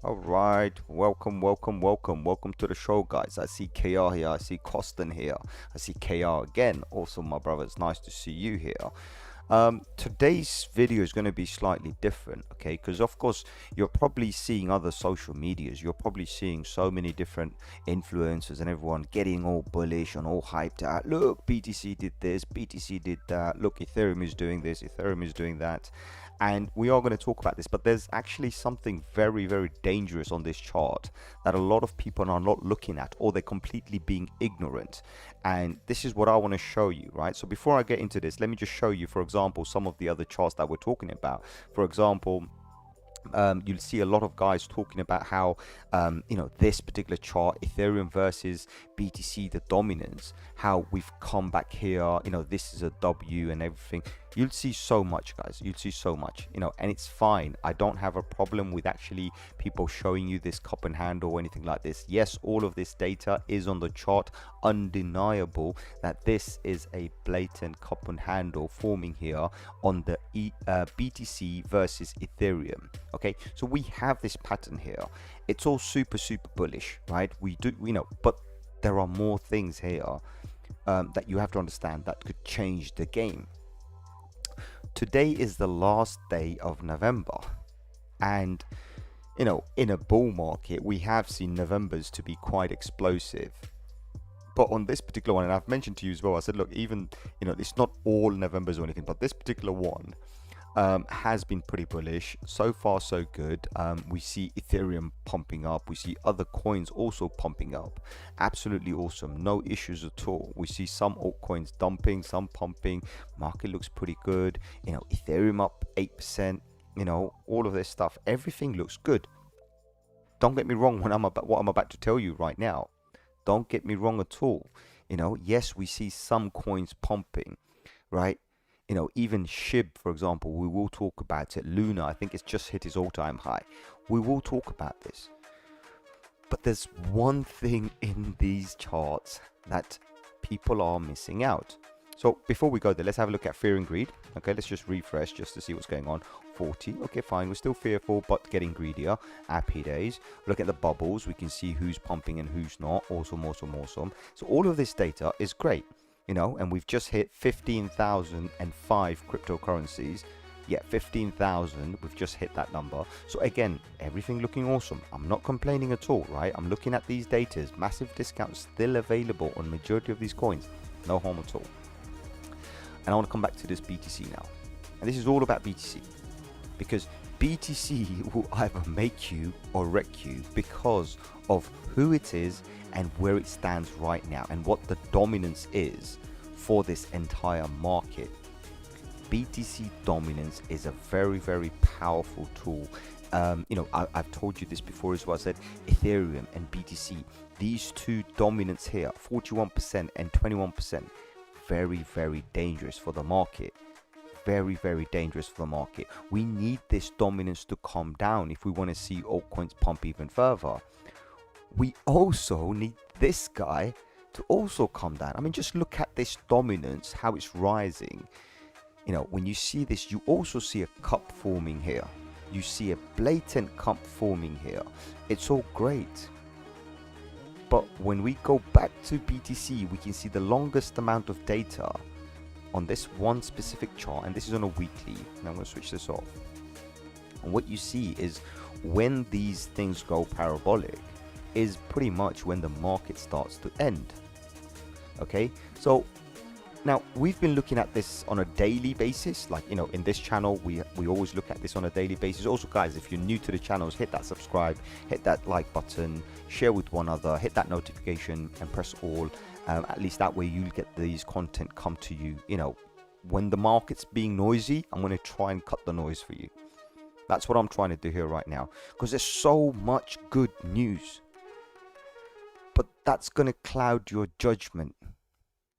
All right, welcome to the show, guys. I see KR here, I see Costin here, I see KR again. Also, my brother, it's nice to see you here. Today's video is going to be slightly different, okay? Because of course you're probably seeing other social medias. You're probably seeing so many different influencers and everyone getting all bullish and all hyped out. Look, BTC did this, BTC did that. Look, Ethereum is doing this, Ethereum is doing that. And we are going to talk about this, but there's actually something very, very dangerous on this chart that a lot of people are not looking at, or they're completely being ignorant. And this is what I want to show you, right? So before I get into this, let me just show you, for example, some of the other charts that we're talking about. For example, you'll see a lot of guys talking about how this particular chart, Ethereum versus BTC, the dominance, how we've come back here, this is a W and everything. You'll see so much, guys. You'll see so much, and it's fine. I don't have a problem with actually people showing you this cup and handle or anything like this. Yes, all of this data is on the chart, undeniable that this is a blatant cup and handle forming here on the BTC versus Ethereum. Okay, so we have this pattern here. It's all super bullish, right? We know, but there are more things here that you have to understand that could change the game. Today is the last day of November, and in a bull market we have seen Novembers to be quite explosive. But on this particular one, and I've mentioned to you as well, I said, look, even it's not all Novembers or anything, but this particular one has been pretty bullish. So far so good. We see Ethereum pumping up, we see other coins also pumping up. Absolutely awesome, no issues at all. We see some altcoins dumping, some pumping. Market looks pretty good. Ethereum up 8%. All of this stuff, everything looks good. Don't get me wrong when what I'm about to tell you right now. Don't get me wrong at all. Yes, we see some coins pumping, right? Even SHIB, for example, we will talk about it. Luna, I think it's just hit its all-time high. We will talk about this. But there's one thing in these charts that people are missing out. So before we go there, let's have a look at fear and greed. Okay, let's just refresh just to see what's going on. 40, okay, fine. We're still fearful, but getting greedier. Happy days. Look at the bubbles. We can see who's pumping and who's not. Awesome. So all of this data is great. And we've just hit 15,005 cryptocurrencies. Yeah, 15,000. We've just hit that number. So again, everything looking awesome. I'm not complaining at all, right? I'm looking at these datas. Massive discounts still available on majority of these coins. No harm at all. And I want to come back to this BTC now. And this is all about BTC. Because BTC will either make you or wreck you because of who it is and where it stands right now and what the dominance is for this entire market. BTC dominance is a very powerful tool. I've told you this before as well. I said Ethereum and BTC, these two dominants here, 41% and 21%, very dangerous for the market. Very dangerous for the market. We need this dominance to calm down if we want to see altcoins pump even further. We also need this guy to also come down. I mean, just look at this dominance, how it's rising. When you see this, you also see a cup forming here. You see a blatant cup forming here. It's all great. But when we go back to BTC, we can see the longest amount of data on this one specific chart, and this is on a weekly. Now I'm going to switch this off. And what you see is when these things go parabolic is pretty much when the market starts to end. Okay, so now we've been looking at this on a daily basis. Like, in this channel we always look at this on a daily basis. Also, guys, if you're new to the channels, hit that subscribe, hit that like button, share with one other, hit that notification and press all. At least that way you'll get these content come to you. When the market's being noisy, I'm going to try and cut the noise for you. That's what I'm trying to do here right now, because there's so much good news, but that's going to cloud your judgment.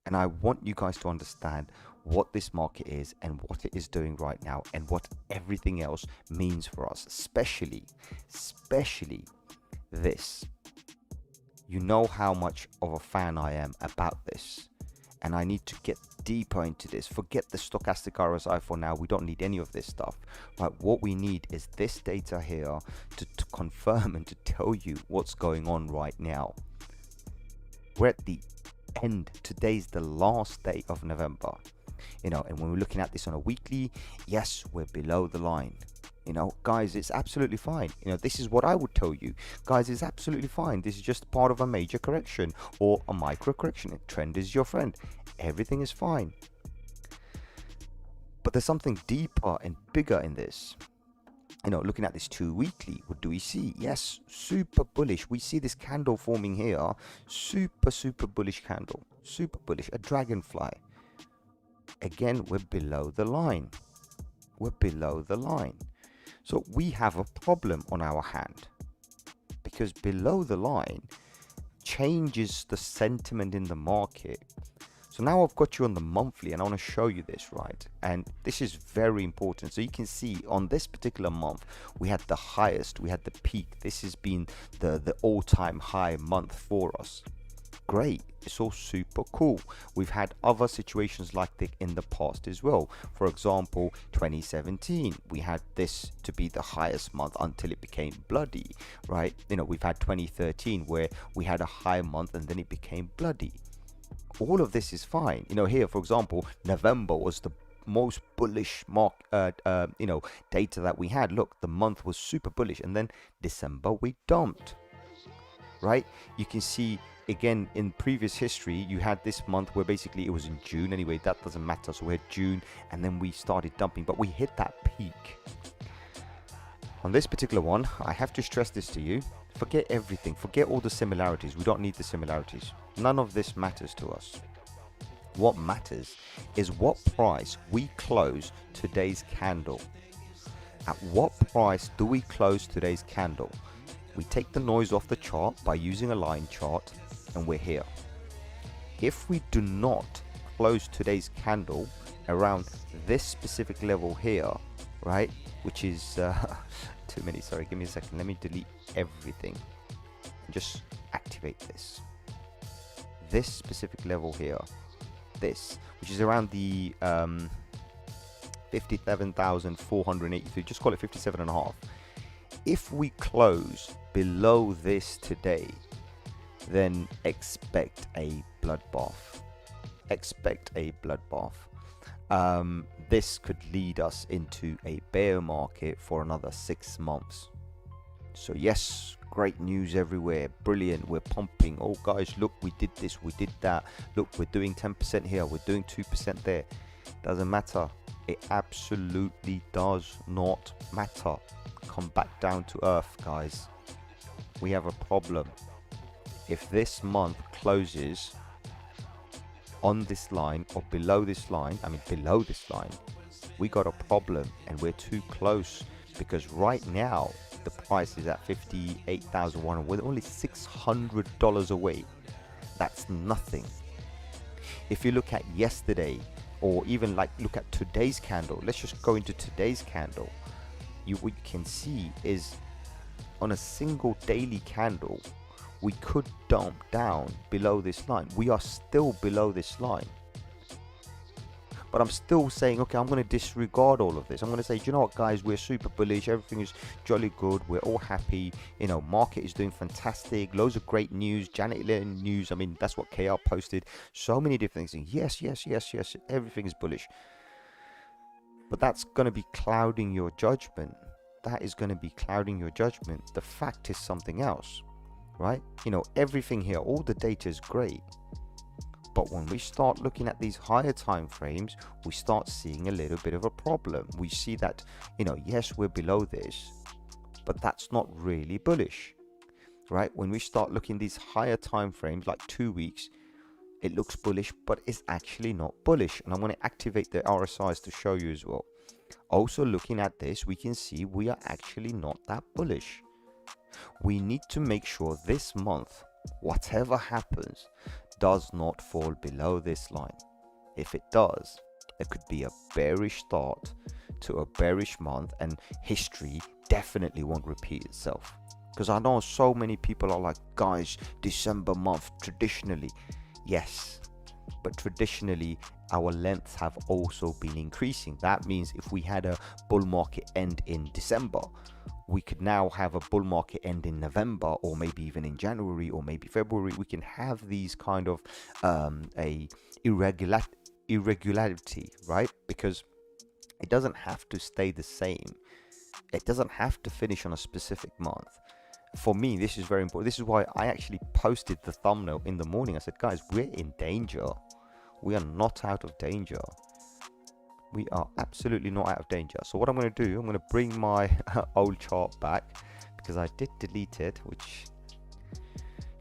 And I want you guys to understand what this market is and what it is doing right now and what everything else means for us, especially this. You know how much of a fan I am about this. And I need to get deeper into this. Forget the stochastic RSI for now. We don't need any of this stuff. But what we need is this data here to confirm and to tell you what's going on right now. We're at the end. Today's the last day of November. And when we're looking at this on a weekly, yes, we're below the line. Guys, it's absolutely fine. This is what I would tell you. Guys, it's absolutely fine. This is just part of a major correction or a micro correction. Trend is your friend. Everything is fine. But there's something deeper and bigger in this. Looking at this 2 weekly, what do we see? Yes, super bullish. We see this candle forming here. Super bullish candle. Super bullish. A dragonfly. Again, we're below the line. We're below the line. So we have a problem on our hand, because below the line changes the sentiment in the market. So now I've got you on the monthly and I want to show you this, right? And this is very important. So you can see on this particular month, we had the highest, we had the peak. This has been the all-time high month for us. Great, it's all super cool. We've had other situations like this in the past as well. For example, 2017, we had this to be the highest month until it became bloody, right? We've had 2013 where we had a high month and then it became bloody. All of this is fine. Here, for example, November was the most bullish data that we had. Look, the month was super bullish, and then December we dumped, right? You can see again in previous history, you had this month where basically it was in June anyway. That doesn't matter. So we had June and then we started dumping, but we hit that peak. On this particular one, I have to stress this to you. Forget everything. Forget all the similarities. We don't need the similarities. None of this matters to us. What matters is what price we close today's candle. At what price do we close today's candle? We take the noise off the chart by using a line chart, and we're here. If we do not close today's candle around this specific level here, right, which is too many, sorry, give me a second, let me delete everything and just activate this specific level here, this, which is around the 57,483, just call it 57.5. If we close below this today, then expect a bloodbath. Expect a bloodbath. This could lead us into a bear market for another 6 months. So yes, great news everywhere. Brilliant. We're pumping. Oh guys, look, we did this, we did that. Look, we're doing 10% here, we're doing 2% there. Doesn't matter. It absolutely does not matter. Come back down to earth, guys. We have a problem. If this month closes on this line or below this line, below this line, we got a problem and we're too close, because right now the price is at 58,100. We're only $600 away. That's nothing. If you look at yesterday, or even look at today's candle, let's just go into today's candle. What you can see is on a single daily candle, we could dump down below this line. We are still below this line. But I'm still saying, okay, I'm going to disregard all of this. I'm going to say, do you know what, guys, we're super bullish. Everything is jolly good. We're all happy. Market is doing fantastic. Loads of great news. Janet Yellen news. That's what KR posted. So many different things. Yes. Everything is bullish. But that's going to be clouding your judgment. That is going to be clouding your judgment. The fact is something else, right? Everything here, all the data is great. But when we start looking at these higher time frames, we start seeing a little bit of a problem. We see that, yes, we're below this, but that's not really bullish, right? When we start looking these higher time frames, like 2 weeks, it looks bullish, but it's actually not bullish. And I'm going to activate the RSIs to show you as well. Also, looking at this, we can see we are actually not that bullish. We need to make sure this month, whatever happens, does not fall below this line. If it does, there could be a bearish start to a bearish month, and history definitely won't repeat itself. Because I know so many people are like, guys, December month traditionally, yes, but traditionally our lengths have also been increasing. That means if we had a bull market end in December, we could now have a bull market end in November, or maybe even in January, or maybe February. We can have these kind of a irregularity, right? Because it doesn't have to stay the same. It doesn't have to finish on a specific month. For me, this is very important. This is why I actually posted the thumbnail in the morning. I said, guys, we're in danger. We are not out of danger. We are absolutely not out of danger. So what I'm going to do, I'm going to bring my old chart back, because I did delete it, which,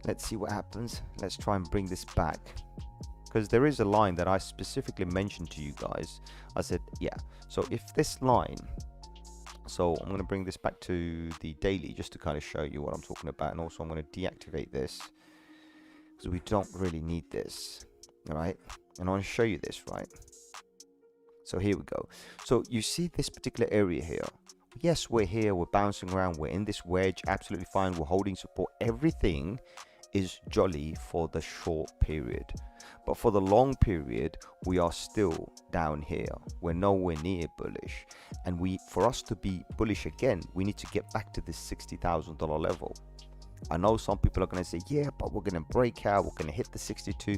let's see what happens. Let's try and bring this back, because there is a line that I specifically mentioned to you guys. I said, yeah, so if this line, so I'm going to bring this back to the daily just to kind of show you what I'm talking about. And also I'm going to deactivate this, because we don't really need this. All right, and I want to show you this, right? So here we go. So you see this particular area here. Yes, we're here, we're bouncing around, we're in this wedge, absolutely fine, we're holding support. Everything is jolly for the short period, but for the long period we are still down here. We're nowhere near bullish, and for us to be bullish again, we need to get back to this $60,000 level. I know some people are going to say, yeah, but we're going to break out, we're going to hit the 62.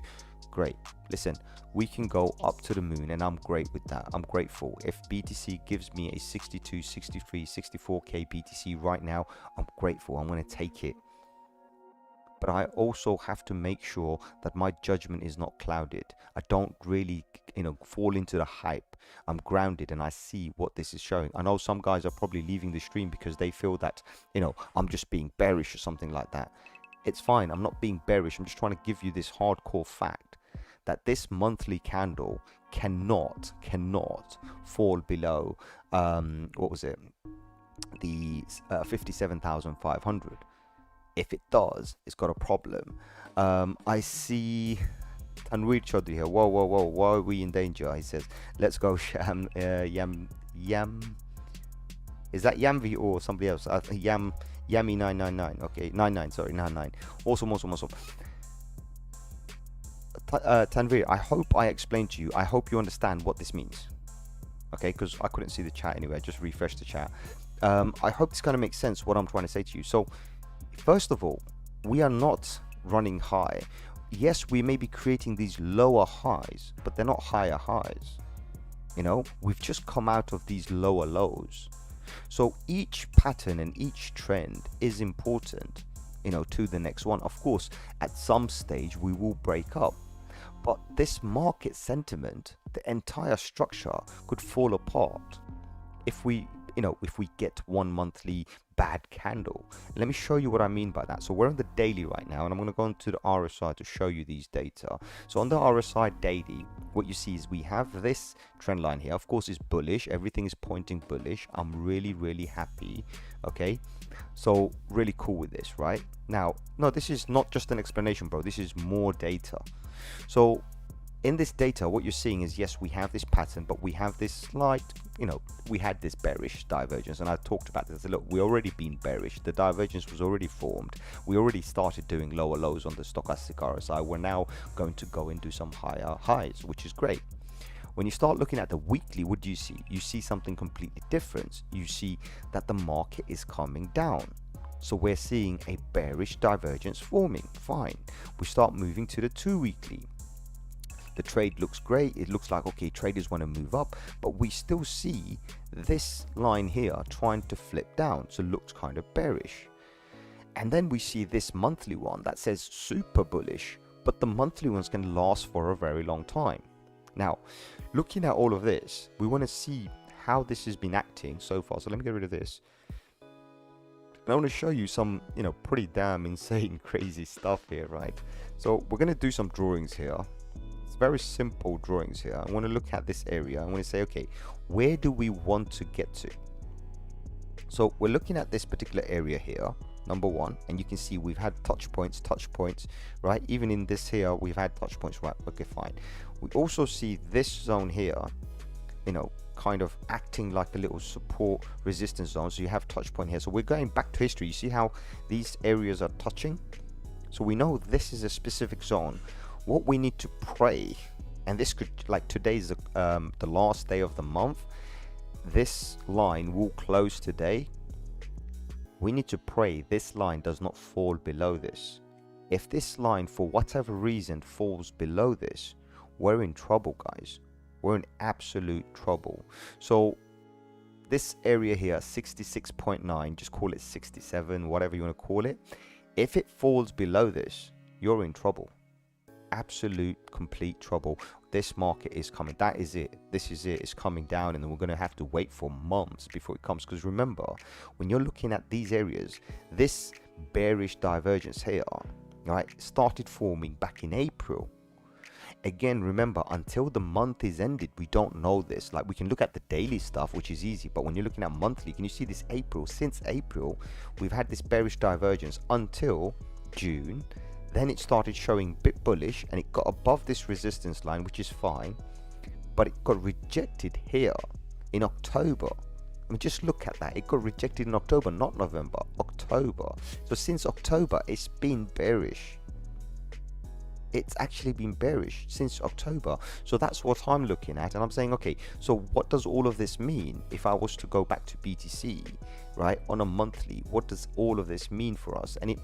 Great. Listen, we can go up to the moon, and I'm great with that. I'm grateful. If BTC gives me a 62, 63, 64k BTC right now, I'm grateful. I'm going to take it. But I also have to make sure that my judgment is not clouded. I don't really, fall into the hype. I'm grounded, and I see what this is showing. I know some guys are probably leaving the stream because they feel that, I'm just being bearish or something like that. It's fine. I'm not being bearish. I'm just trying to give you this hardcore fact that this monthly candle cannot fall below, what was it? The 57,500. If it does, it's got a problem. I see Tanweer Chaudhry here. Whoa, why are we in danger? He says, let's go Yam. Is that Yamvi or somebody else? Yami 999. Okay, 99. Awesome. Tanveer, I hope I explained to you. I hope you understand what this means. Okay, because I couldn't see the chat anyway. I just refreshed the chat. I hope this kind of makes sense what I'm trying to say to you. So, first of all, we are not running high. Yes, we may be creating these lower highs, but they're not higher highs. We've just come out of these lower lows. So each pattern and each trend is important, to the next one. Of course, at some stage we will break up, but this market sentiment, the entire structure could fall apart if we get one monthly bad candle. Let me show you what I mean by that. So we're on the daily right now, and I'm going to go into the RSI to show you these data. So on the RSI daily, what you see is we have this trend line here. Of course, it's bullish. Everything is pointing bullish. I'm really happy. Okay, so really cool with this, right? Now, no, this is not just an explanation, bro. This is more data. So in this data, what you're seeing is, yes, we have this pattern, but we have this slight, we had this bearish divergence, and I talked about this. Look, we already been bearish. The divergence was already formed. We already started doing lower lows on the stochastic RSI. We're now going to go and do some higher highs, which is great. When you start looking at the weekly, what do you see? You see something completely different. You see that the market is coming down. So we're seeing a bearish divergence forming. Fine. We start moving to the 2 weekly. The trade looks great. It looks like, okay, traders want to move up, but we still see this line here trying to flip down. So it looks kind of bearish. And then we see this monthly one that says super bullish, but the monthly one's going to last for a very long time. Now, looking at all of this, we want to see how this has been acting so far. So let me get rid of this. And I want to show you some, pretty damn insane, crazy stuff here, right? So we're going to do some drawings here. Very simple drawings here. I want to look at this area. I want to say, okay, where do we want to get to? So we're looking at this particular area here, number one, and you can see we've had touch points, right? Even in this here, we've had touch points, right? Okay, fine. We also see this zone here, kind of acting like a little support resistance zone. So you have touch point here. So we're going back to history. You see how these areas are touching? So we know this is a specific zone what we need to pray, and this could, like, today's the last day of the month, this line will close today. We need to pray this line does not fall below this. If this line, for whatever reason, falls below this, we're in trouble, guys. We're in absolute trouble. So this area here, 66.9, just call it 67, whatever you want to call it. If it falls below this, you're in trouble. Absolute, complete trouble. This market is coming. That is it. This is it. It's coming down, and then we're going to have to wait for months before it comes. Because remember, when you're looking at these areas, this bearish divergence here, right, started forming back in April. Again, remember, until the month is ended, we don't know this. Like, we can look at the daily stuff, which is easy, but when you're looking at monthly, can you see this April? Since April, we've had this bearish divergence until June. Then it started showing a bit bullish, and it got above this resistance line, which is fine, but it got rejected here in October. I mean, just look at that. It got rejected in October, not November, October. So since October, it's been bearish. It's actually been bearish since October. So that's what I'm looking at, and I'm saying, okay, so what does all of this mean? If I was to go back to BTC, right, on a monthly, what does all of this mean for us? And it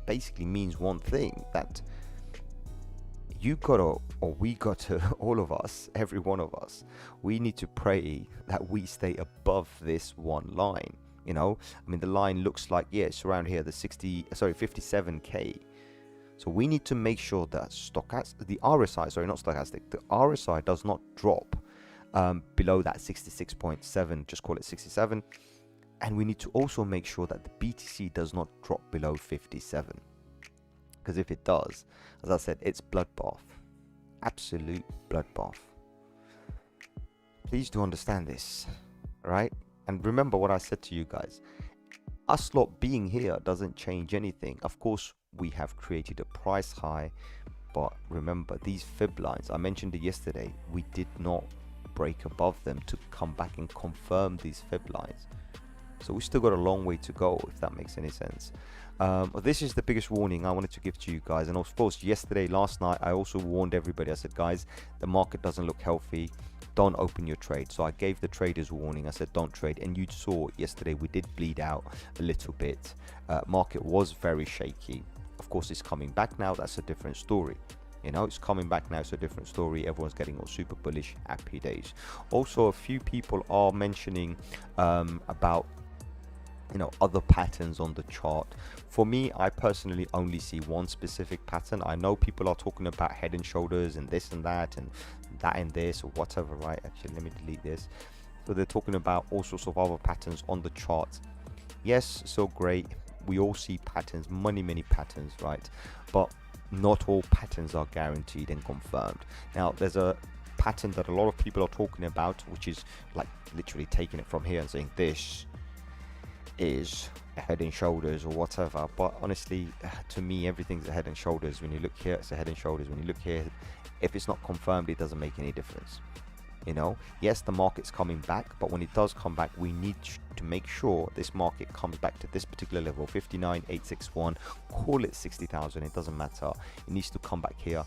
basically means one thing, that you gotta, or we gotta, all of us, every one of us, we need to pray that we stay above this one line. You know, I mean, the line looks like, yeah, it's around here, the 57k. So we need to make sure that the RSI, sorry, not stochastic, the RSI does not drop below that 66.7, just call it 67. And we need to also make sure that the BTC does not drop below 57. Because if it does, as I said, it's bloodbath. Absolute bloodbath. Please do understand this, right? And remember what I said to you guys. Us lot being here doesn't change anything. Of course, we have created a price high, but remember, these fib lines, I mentioned it yesterday, we did not break above them to come back and confirm these fib lines. So we still got a long way to go, if that makes any sense. This is the biggest warning I wanted to give to you guys. And of course, last night, I also warned everybody. I said, guys, the market doesn't look healthy. Don't open your trade. So I gave the traders warning. I said, don't trade. And you saw yesterday, we did bleed out a little bit. Market was very shaky. Of course, it's coming back now. That's a different story. You know, it's coming back now. It's a different story. Everyone's getting all super bullish. Happy days. Also, a few people are mentioning about, you know, other patterns on the chart. For me, I personally only see one specific pattern. I know people are talking about head and shoulders and this and that and this or whatever, right? Actually, let me delete this. So they're talking about all sorts of other patterns on the chart. Yes, so great. We all see patterns, many patterns, right? But not all patterns are guaranteed and confirmed. Now, there's a pattern that a lot of people are talking about, which is like literally taking it from here and saying this is a head and shoulders or whatever. But honestly, to me, everything's a head and shoulders. When you look here, it's a head and shoulders. When you look here, if it's not confirmed, it doesn't make any difference. You know, yes, the market's coming back, but when it does come back, we need to make sure this market comes back to this particular level, 59,861, call it 60,000, it doesn't matter. It needs to come back here.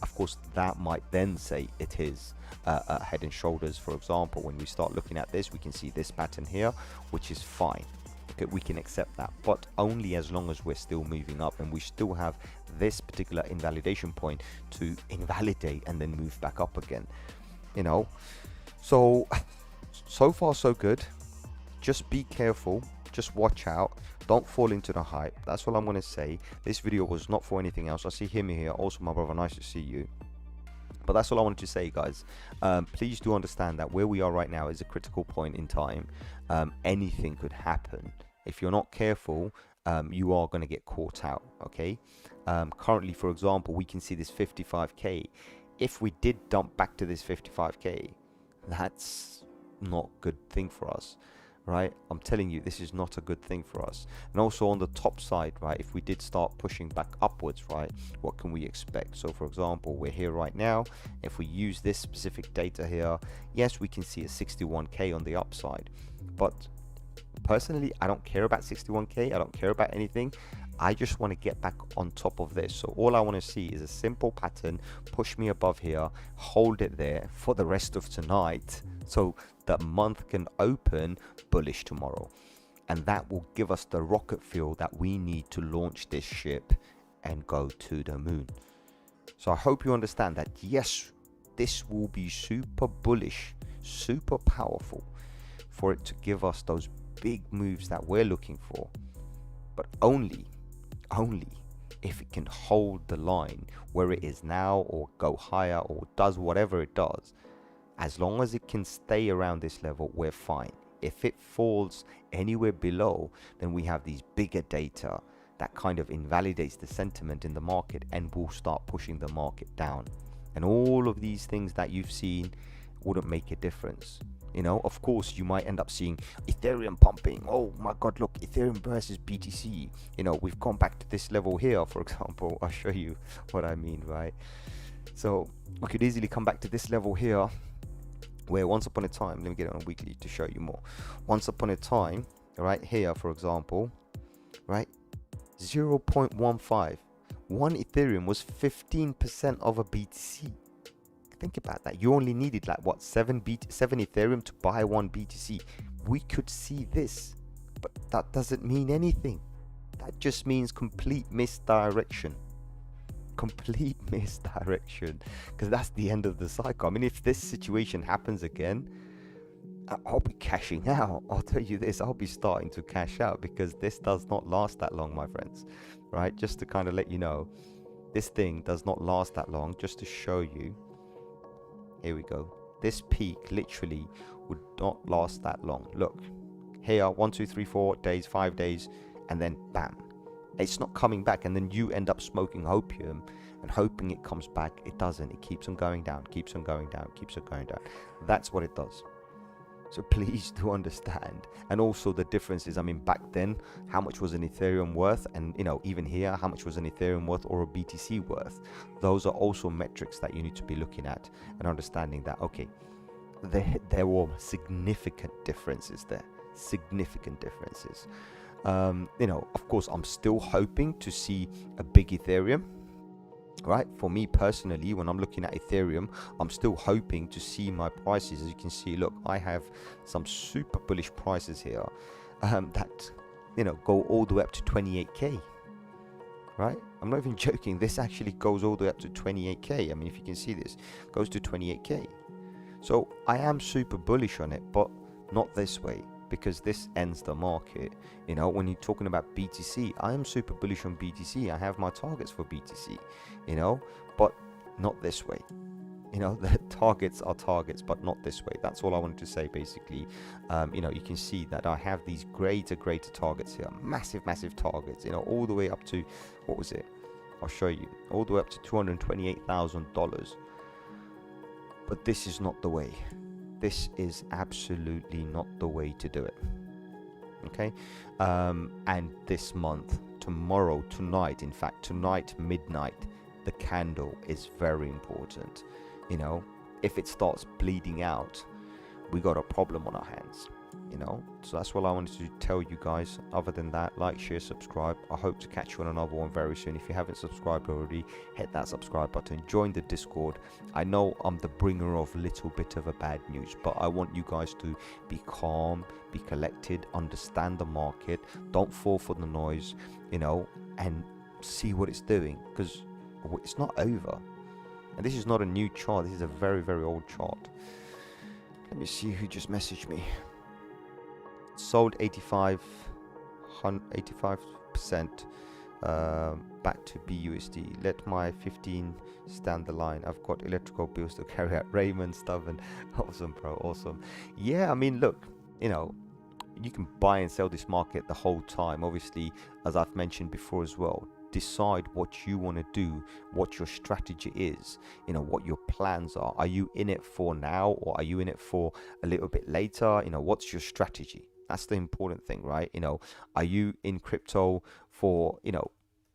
Of course, that might then say it is head and shoulders. For example, when we start looking at this, we can see this pattern here, which is fine. Okay, we can accept that, but only as long as we're still moving up and we still have this particular invalidation point to invalidate and then move back up again. You know, so far so good. Just be careful, just watch out, don't fall into the hype. That's all I'm going to say. This video was not for anything else. I see him here. Also, my brother, nice to see you. But that's all I wanted to say, guys. Please do understand that where we are right now is a critical point in time. Anything could happen. If you're not careful, you are going to get caught out. Okay. Currently, for example, we can see this 55k. If we did dump back to this 55k, that's not a good thing for us, right? I'm telling you, this is not a good thing for us. And also on the top side, right, if we did start pushing back upwards, right, what can we expect? So for example, we're here right now. If we use this specific data here, yes, we can see a 61k on the upside, but Personally, I don't care about 61k. I don't care about anything. I just want to get back on top of this. So all I want to see is a simple pattern, push me above here, hold it there for the rest of tonight, so that month can open bullish tomorrow. And that will give us the rocket fuel that we need to launch this ship and go to the moon. So I hope you understand that, yes, this will be super bullish, super powerful for it to give us those big moves that we're looking for, but only if it can hold the line where it is now, or go higher, or does whatever it does. As long as it can stay around this level, we're fine. If it falls anywhere below, then we have these bigger data that kind of invalidates the sentiment in the market and will start pushing the market down. And all of these things that you've seen wouldn't make a difference. You know, of course, you might end up seeing Ethereum pumping. Oh my God, look, Ethereum versus BTC. You know, we've gone back to this level here, for example. I'll show you what I mean, right? So we could easily come back to this level here, where once upon a time, let me get it on weekly to show you more. Once upon a time, right here, for example, right, 0.15. One Ethereum was 15% of a BTC. Think about that. You only needed like what, 7 Ethereum to buy one BTC. We could see this, but that doesn't mean anything. That just means complete misdirection. Complete misdirection, because that's the end of the cycle. I mean, if this situation happens again, I'll be cashing out. I'll tell you this, I'll be starting to cash out, because this does not last that long, my friends, right? Just to kind of let you know, this thing does not last that long. Just to show you, here we go. This peak literally would not last that long. Look here, 1 2 3 4 days, 5 days, and then bam, it's not coming back. And then you end up smoking opium and hoping it comes back. It doesn't. It keeps on going down, keeps on going down, keeps on going down. That's what it does. So please do understand. And also the differences, I mean, back then, how much was an Ethereum worth? And, you know, even here, how much was an Ethereum worth or a BTC worth? Those are also metrics that you need to be looking at and understanding that, okay, there were significant differences there. Significant differences. You know, of course, I'm still hoping to see a big Ethereum. Right, for me personally, when I'm looking at Ethereum, I'm still hoping to see my prices. As you can see, look, I have some super bullish prices here that, you know, go all the way up to 28k. Right, I'm not even joking. This actually goes all the way up to 28k. I mean, if you can see, this goes to 28k. So I am super bullish on it, but not this way, because this ends the market. You know, when you're talking about BTC, I am super bullish on BTC. I have my targets for BTC, you know, but not this way. You know, the targets are targets, but not this way. That's all I wanted to say, basically. You know, you can see that I have these greater targets here, massive targets, you know, all the way up to, what was it? I'll show you, all the way up to $228,000. But this is not the way. This is absolutely not the way to do it. Okay, and this month, tomorrow, tonight, in fact, tonight midnight, the candle is very important. You know, if it starts bleeding out, we got a problem on our hands. You know, so that's what I wanted to tell you guys. Other than that, like, share, subscribe. I hope to catch you on another one very soon. If you haven't subscribed already, hit that subscribe button, join the Discord. I know I'm the bringer of a little bit of a bad news, but I want you guys to be calm, be collected, understand the market, don't fall for the noise, you know, and see what it's doing, because it's not over. And this is not a new chart. This is a very old chart. Let me see who just messaged me. Sold 85% back to BUSD. Let my 15 stand the line. I've got electrical bills to carry out. Raymond Stubborn. Awesome, bro. Awesome. Yeah, I mean, look, you know, you can buy and sell this market the whole time. Obviously, as I've mentioned before as well, decide what you want to do, what your strategy is, you know, what your plans are. Are you in it for now, or are you in it for a little bit later? You know, what's your strategy? That's the important thing, right? You know, are you in crypto for, you know,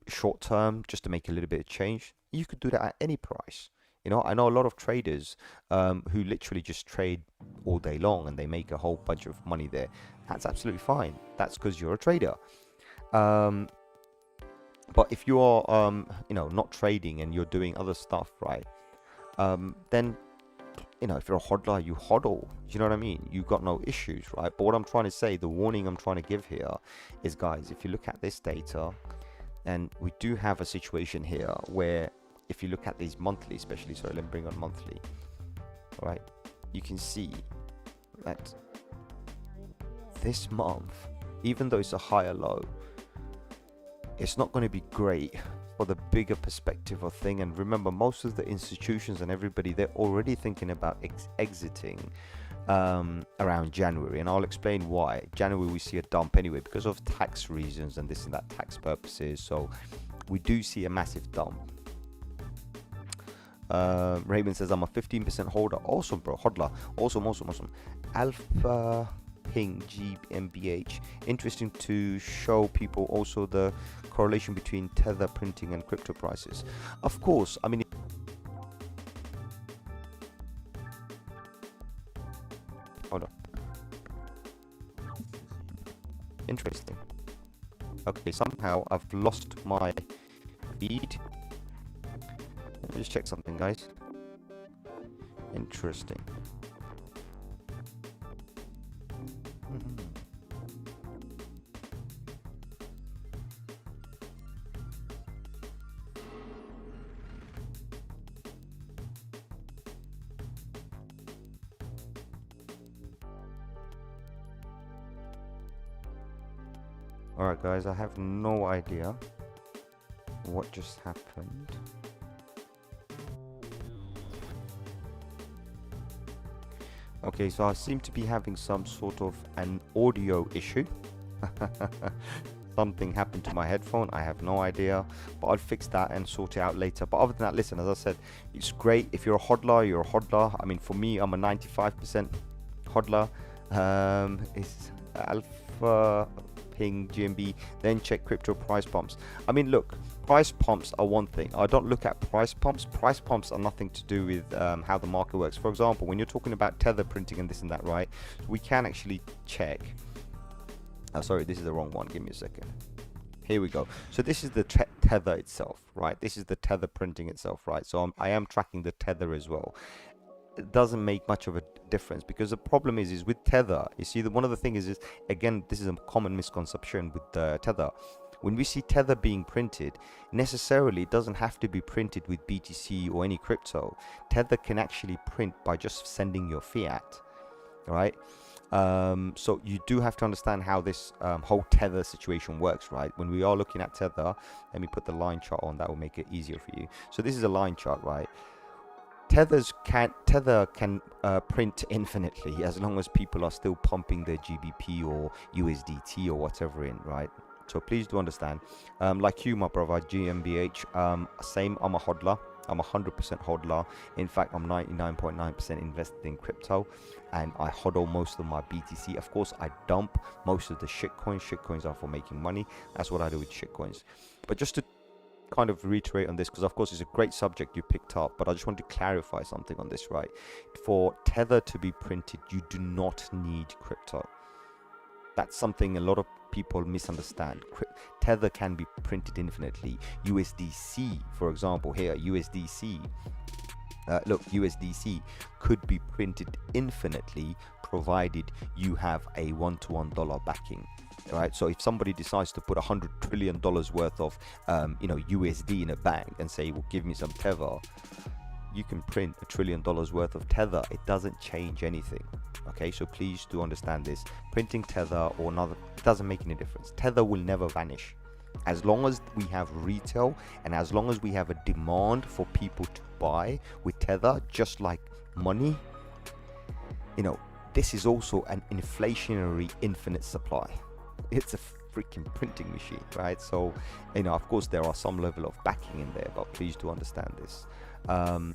short term, just to make a little bit of change? You could do that at any price. You know, I know a lot of traders who literally just trade all day long and they make a whole bunch of money there. That's absolutely fine. That's because you're a trader. Um, but if you are, you know, not trading and you're doing other stuff, right? Then, you know, if you're a hodler, you hodl. Do you know what I mean? You've got no issues, right? But what I'm trying to say, the warning I'm trying to give here is, guys, if you look at this data, and we do have a situation here where if you look at these monthly, especially, sorry, let me bring on monthly, right? You can see that this month, even though it's a higher low, it's not going to be great for the bigger perspective of thing. And remember, most of the institutions and everybody, they're already thinking about exiting around January, and I'll explain why. January we see a dump anyway because of tax reasons and this and that, tax purposes, so we do see a massive dump. Raymond says, I'm a 15% holder. Awesome, bro. Hodler. Awesome. Alpha Ping GmbH. Interesting to show people also the correlation between tether printing and crypto prices. Of course, I mean, hold on. Interesting. Okay, somehow I've lost my feed. Let me just check something, guys. Interesting. Alright guys, I have no idea what just happened. Okay, so I seem to be having some sort of an audio issue. Something happened to my headphone, I have no idea, but I'll fix that and sort it out later. But other than that, listen, as I said, it's great. If you're a hodler, you're a hodler. I mean, for me, I'm a 95% hodler. It's Alpha Ping GMB, then check crypto price pumps. I mean, look, price pumps are one thing. I don't look at price pumps. Price pumps are nothing to do with how the market works. For example, when you're talking about tether printing and this and that, right, we can actually check. Oh, sorry, this is the wrong one. Give me a second. Here we go. So this is the tether itself, right? This is the tether printing itself, right? So I am tracking the tether as well. It doesn't make much of a difference because the problem is with tether, you see, one of the things is, again, this is a common misconception with tether. When we see tether being printed, necessarily it doesn't have to be printed with BTC or any crypto. Tether can actually print by just sending your fiat, right? So you do have to understand how this whole tether situation works, right? When we are looking at tether, let me put the line chart on, that will make it easier for you. So this is a line chart, right? Tether can print infinitely as long as people are still pumping their GBP or USDT or whatever in, right? So please do understand. Like you, my brother, GmbH, same, I'm a hodler. I'm 100% hodler. In fact, I'm 99.9% invested in crypto, and I hodl most of my BTC. Of course, I dump most of the shitcoins. Shitcoins are for making money. That's what I do with shitcoins. But just to kind of reiterate on this, because of course it's a great subject you picked up, but I just want to clarify something on this, right? For tether to be printed, you do not need crypto. That's something a lot of people misunderstand. Tether can be printed infinitely. USDC, for example, here, USDC, look, USDC could be printed infinitely provided you have a one-to-one dollar backing. Right, so if somebody decides to put $100 trillion worth of USD in a bank and say, well, give me some tether, you can print $1 trillion worth of tether. It doesn't change anything. Okay, so please do understand this. Printing tether or another, it doesn't make any difference. Tether will never vanish as long as we have retail and as long as we have a demand for people to buy with tether, just like money. You know, this is also an inflationary infinite supply. It's a freaking printing machine, right? So, you know, of course there are some level of backing in there, but please do understand this.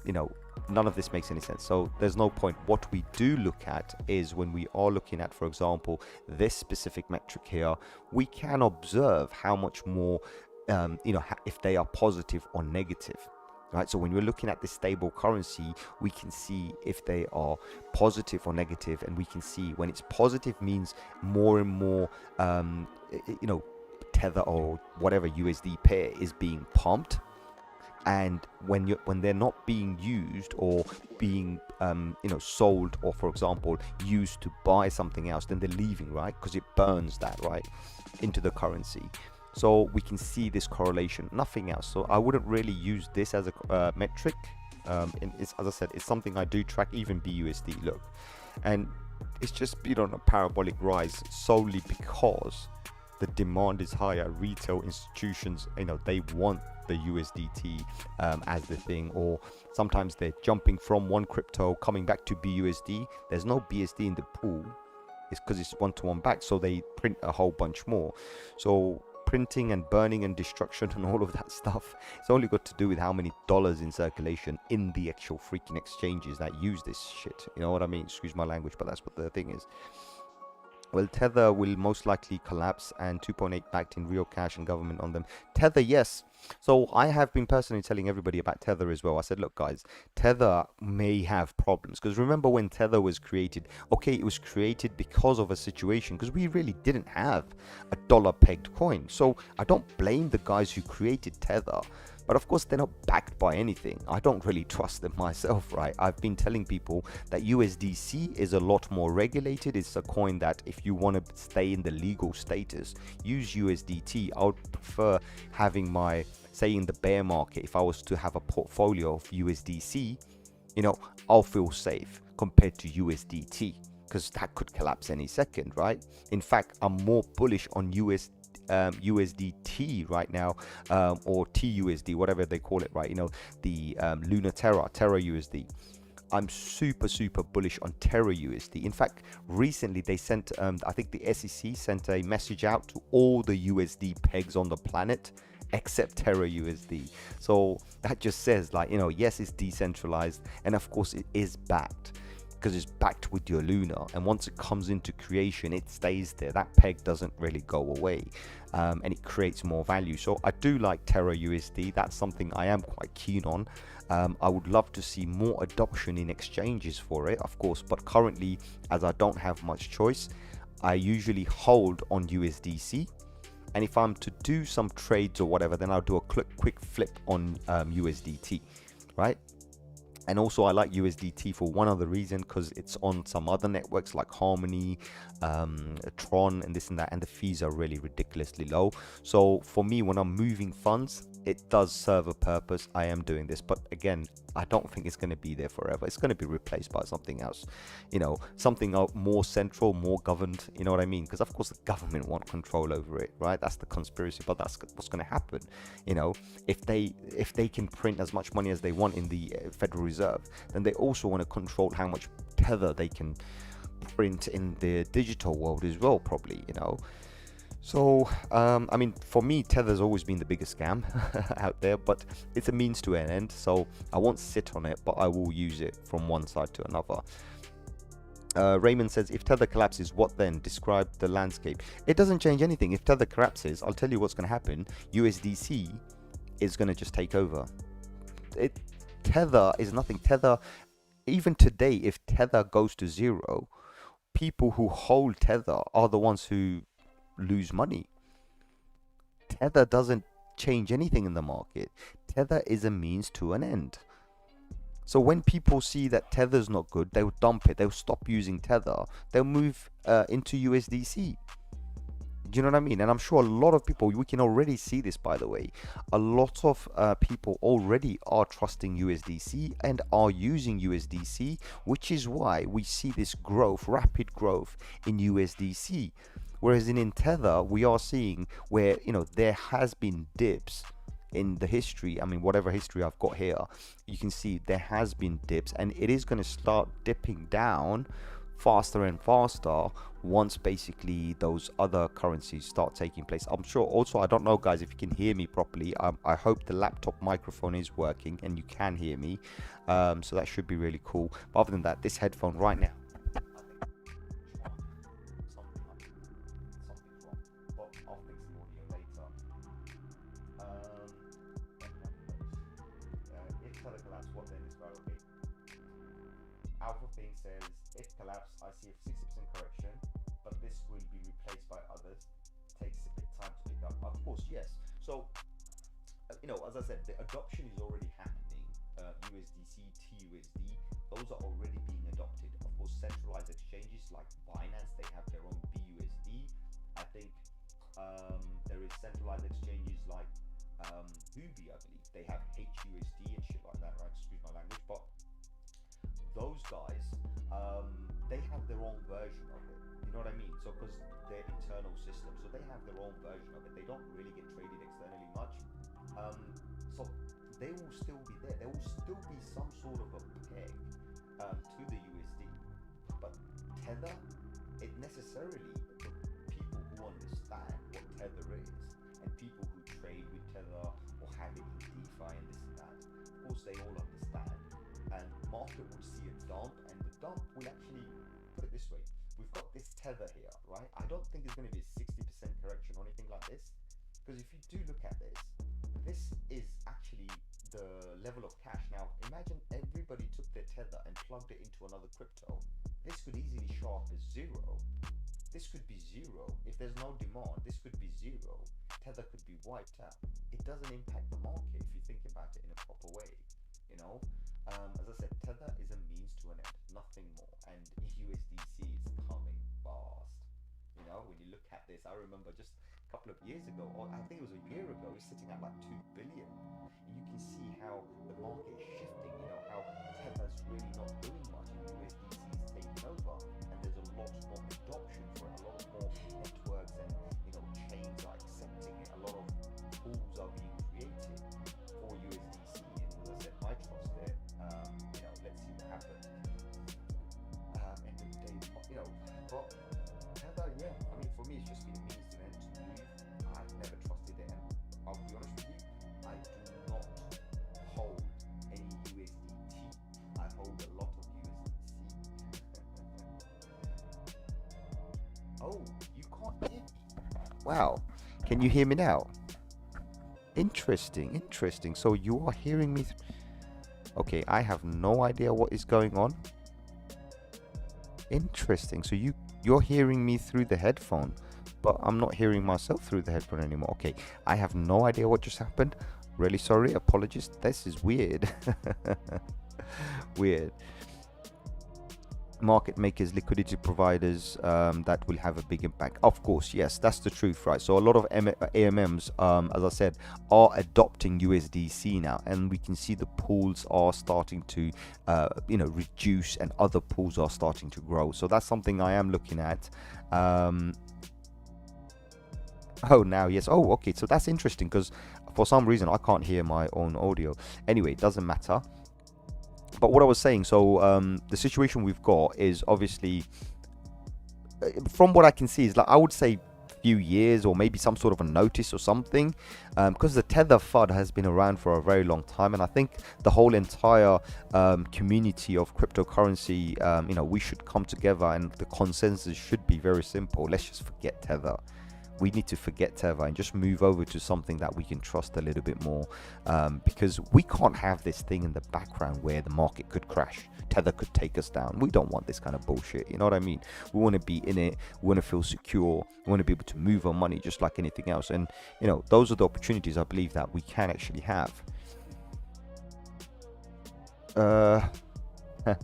You know, none of this makes any sense, so there's no point. What we do look at is when we are looking at, for example, this specific metric here, we can observe how much more, you know, if they are positive or negative. right? So when we're looking at this stable currency, we can see if they are positive or negative, and we can see when it's positive means more and more, you know, Tether or whatever USD pair is being pumped. And when they're not being used or being you know, sold, or for example used to buy something else, then they're leaving, right? Because it burns that right into the currency. So we can see this correlation, nothing else. So I wouldn't really use this as a metric. It's, as I said, it's something I do track, even BUSD. Look, and it's just been on a parabolic rise solely because the demand is higher. Retail institutions, you know, they want the USDT as the thing, or sometimes they're jumping from one crypto coming back to BUSD. There's no BSD in the pool. It's because it's one-to-one back, so they print a whole bunch more. So printing and burning and destruction and all of that stuff, it's only got to do with how many dollars in circulation in the actual freaking exchanges that use this shit. You know what I mean? Excuse my language, but that's what the thing is. Well, Tether will most likely collapse, and 2.8 backed in real cash and government on them. Tether, yes. So I have been personally telling everybody about Tether as well. I said, look, guys, Tether may have problems. Because remember when Tether was created, okay, it was created because of a situation, because we really didn't have a dollar pegged coin. So I don't blame the guys who created Tether. But of course, they're not backed by anything. I don't really trust them myself, right? I've been telling people that USDC is a lot more regulated. It's a coin that if you want to stay in the legal status, use USDT. I would prefer having my, say in the bear market, if I was to have a portfolio of USDC, you know, I'll feel safe compared to USDT, because that could collapse any second, right? In fact, I'm more bullish on USDT right now, or TUSD, whatever they call it, right? You know, the Luna Terra USD. I'm super bullish on Terra USD. In fact, recently they sent, I think the SEC sent a message out to all the USD pegs on the planet except Terra USD. So that just says, like, you know, yes, it's decentralized, and of course it is backed, because it's backed with your Luna, and once it comes into creation, it stays there. That peg doesn't really go away, and it creates more value. So I do like Terra USD. That's something I am quite keen on. I would love to see more adoption in exchanges for it, of course, but currently, as I don't have much choice, I usually hold on USDC. And if I'm to do some trades or whatever, then I'll do a quick flip on USDT, right? And also I like USDT for one other reason, because it's on some other networks like Harmony, Tron, and this and that, and the fees are really ridiculously low. So for me, when I'm moving funds, it does serve a purpose. I am doing this, but again, I don't think it's going to be there forever. It's going to be replaced by something else, you know, something more central, more governed, you know what I mean? Because of course the government want control over it, right? That's the conspiracy, but that's what's going to happen. You know, if they can print as much money as they want in the Federal Reserve, then they also want to control how much Tether they can print in the digital world as well, probably, you know. So I mean, for me, Tether's always been the biggest scam out there, but it's a means to an end, so I won't sit on it, but I will use it from one side to another. Raymond says, if Tether collapses, what then? Describe the landscape. It doesn't change anything. If Tether collapses, I'll tell you what's going to happen. USDC is going to just take over. Tether is nothing. Tether, even today, if Tether goes to zero, people who hold Tether are the ones who lose money. Tether doesn't change anything in the market. Tether is a means to an end. So when people see that Tether's not good, they'll dump it. They'll stop using Tether. They'll move into USDC. Do you know what I mean? And I'm sure a lot of people, we can already see this, by the way. A lot of people already are trusting USDC and are using USDC, which is why we see this growth, rapid growth in USDC. Whereas in Tether, we are seeing where, you know, there has been dips in the history. I mean, whatever history I've got here, you can see there has been dips, and it is going to start dipping down faster and faster once basically those other currencies start taking place. I'm sure also, I don't know guys if you can hear me properly. I hope the laptop microphone is working and you can hear me, so that should be really cool. But other than that, this headphone right now, says, if collapse, I see a 60% correction, but this will be replaced by others. Takes a bit time to pick up. Of course, yes. So, as I said, the adoption is already happening. USDC, TUSD, those are already being adopted. Of course, centralized exchanges like Binance, they have their own BUSD. I think there is centralized exchanges like Huobi, I believe. They have HUSD and shit like that, right? Excuse my language. But those guys, they have their own version of it. You know what I mean? So, because their internal system, so they have their own version of it. They don't really get traded externally much. So they will still be there. There will still be some sort of a peg to the USD. But Tether, it necessarily, the people who understand what Tether is, and people who trade with Tether or have it in DeFi and this and that, of course they all understand. And market will see a dump, and the dump will actually, put it this way, we've got this Tether here, right? I don't think it's going to be a 60% correction or anything like this, because if you do look at this, this is actually the level of cash. Now imagine everybody took their Tether and plugged it into another crypto. This could easily show up as zero. This could be zero. If there's no demand, this could be zero. Tether could be wiped out. It doesn't impact the market if you think about it in a proper way. As I said, Tether is a means to an end, nothing more. And USDC is coming fast. When you look at this, I remember just a couple of years ago, or I think it was a year ago, it's sitting at like 2 billion. And you can see how the market is shifting, how Tether's really not doing much and USDC is taking over. And there's a lot more adoption for it, a lot more networks and, chains are accepting it. A lot of pools are being created for USDC. And as I said, I trust it. Let's see what happens. End of the day, but Tether, yeah, I mean, for me, it's just been a means to an end to move. I've never trusted it, and I'll be honest with you, I do not hold any USDT. I hold a lot of USDC. Oh, you can't hear me? Wow, can you hear me now? Interesting. So you are hearing me? Okay, I have no idea what is going on. Interesting. So you're hearing me through the headphone, but I'm not hearing myself through the headphone anymore. Okay, I have no idea what just happened. Really sorry, apologies. This is weird. Weird. Market makers, liquidity providers, that will have a big impact. Of course, yes, that's the truth, right? So a lot of AMMs, as I said, are adopting USDC now, and we can see the pools are starting to, reduce, and other pools are starting to grow. So that's something I am looking at. Oh, now, yes. Oh, okay. So that's interesting, because for some reason I can't hear my own audio. Anyway, it doesn't matter. But what I was saying, so the situation we've got is obviously, from what I can see, is like, I would say few years, or maybe some sort of a notice or something, because the Tether FUD has been around for a very long time, and I think the whole entire community of cryptocurrency, we should come together, and the consensus should be very simple. Let's just forget Tether. We need to forget Tether and just move over to something that we can trust a little bit more, because we can't have this thing in the background where the market could crash, Tether could take us down. We don't want this kind of bullshit, you know what I mean? We want to be in it, we want to feel secure, we want to be able to move our money just like anything else. And those are the opportunities I believe that we can actually have.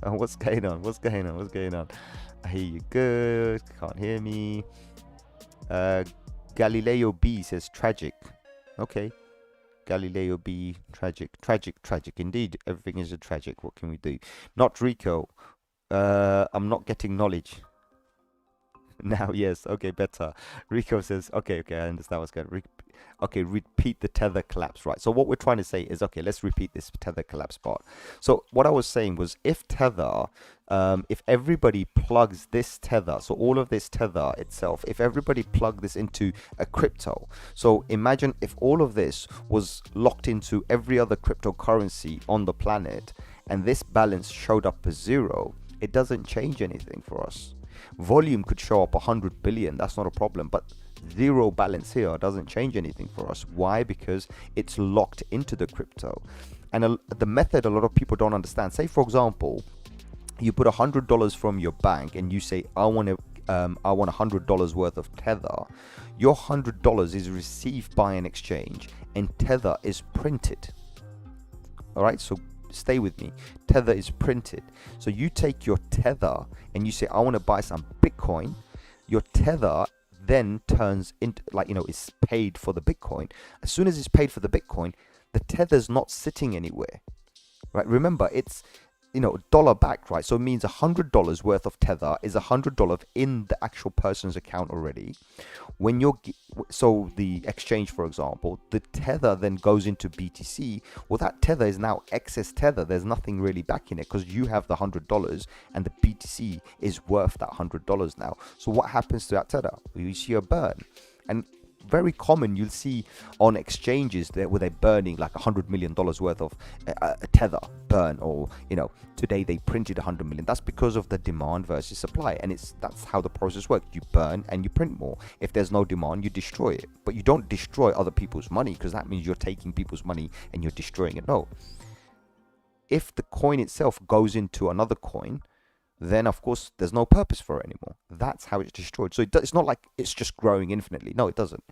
What's going on? I hear you good, can't hear me. Galileo B says tragic. Okay, Galileo B, tragic indeed. Everything is a tragic. What can we do? Not Rico. I'm not getting knowledge now. Yes, okay, better. Rico says okay, I understand what's going on. Okay, repeat the Tether collapse, right? So what we're trying to say is, okay, let's repeat this Tether collapse part. So what I was saying was, if Tether, if everybody plugs this Tether, so all of this Tether itself, if everybody plug this into a crypto, so imagine if all of this was locked into every other cryptocurrency on the planet, and this balance showed up as zero, it doesn't change anything for us. Volume could show up 100 billion, that's not a problem, but zero balance here doesn't change anything for us. Why? Because it's locked into the crypto. And the method a lot of people don't understand, say for example, You put $100 from your bank and you say, I want $100 worth of Tether. Your $100 is received by an exchange and Tether is printed. All right, so stay with me. Tether is printed. So you take your Tether and you say, I want to buy some Bitcoin. Your Tether then turns into, like, it's paid for the Bitcoin. As soon as it's paid for the Bitcoin, the Tether's not sitting anywhere, right? Remember, it's dollar backed, right? So it means $100 worth of Tether is $100 in the actual person's account already. So the exchange, for example, the Tether then goes into BTC. Well, that Tether is now excess Tether. There's nothing really backing it because you have the $100 and the BTC is worth that $100 now. So what happens to that Tether? You see a burn. And very common, you'll see on exchanges there where they're burning like $100 million worth of Tether burn, or today they printed 100 million. That's because of the demand versus supply, and that's how the process works. You burn and you print more. If there's no demand, you destroy it, but you don't destroy other people's money, because that means you're taking people's money and you're destroying it. No, if the coin itself goes into another coin, then of course there's no purpose for it anymore. That's how it's destroyed. So it's not like it's just growing infinitely. No, it doesn't,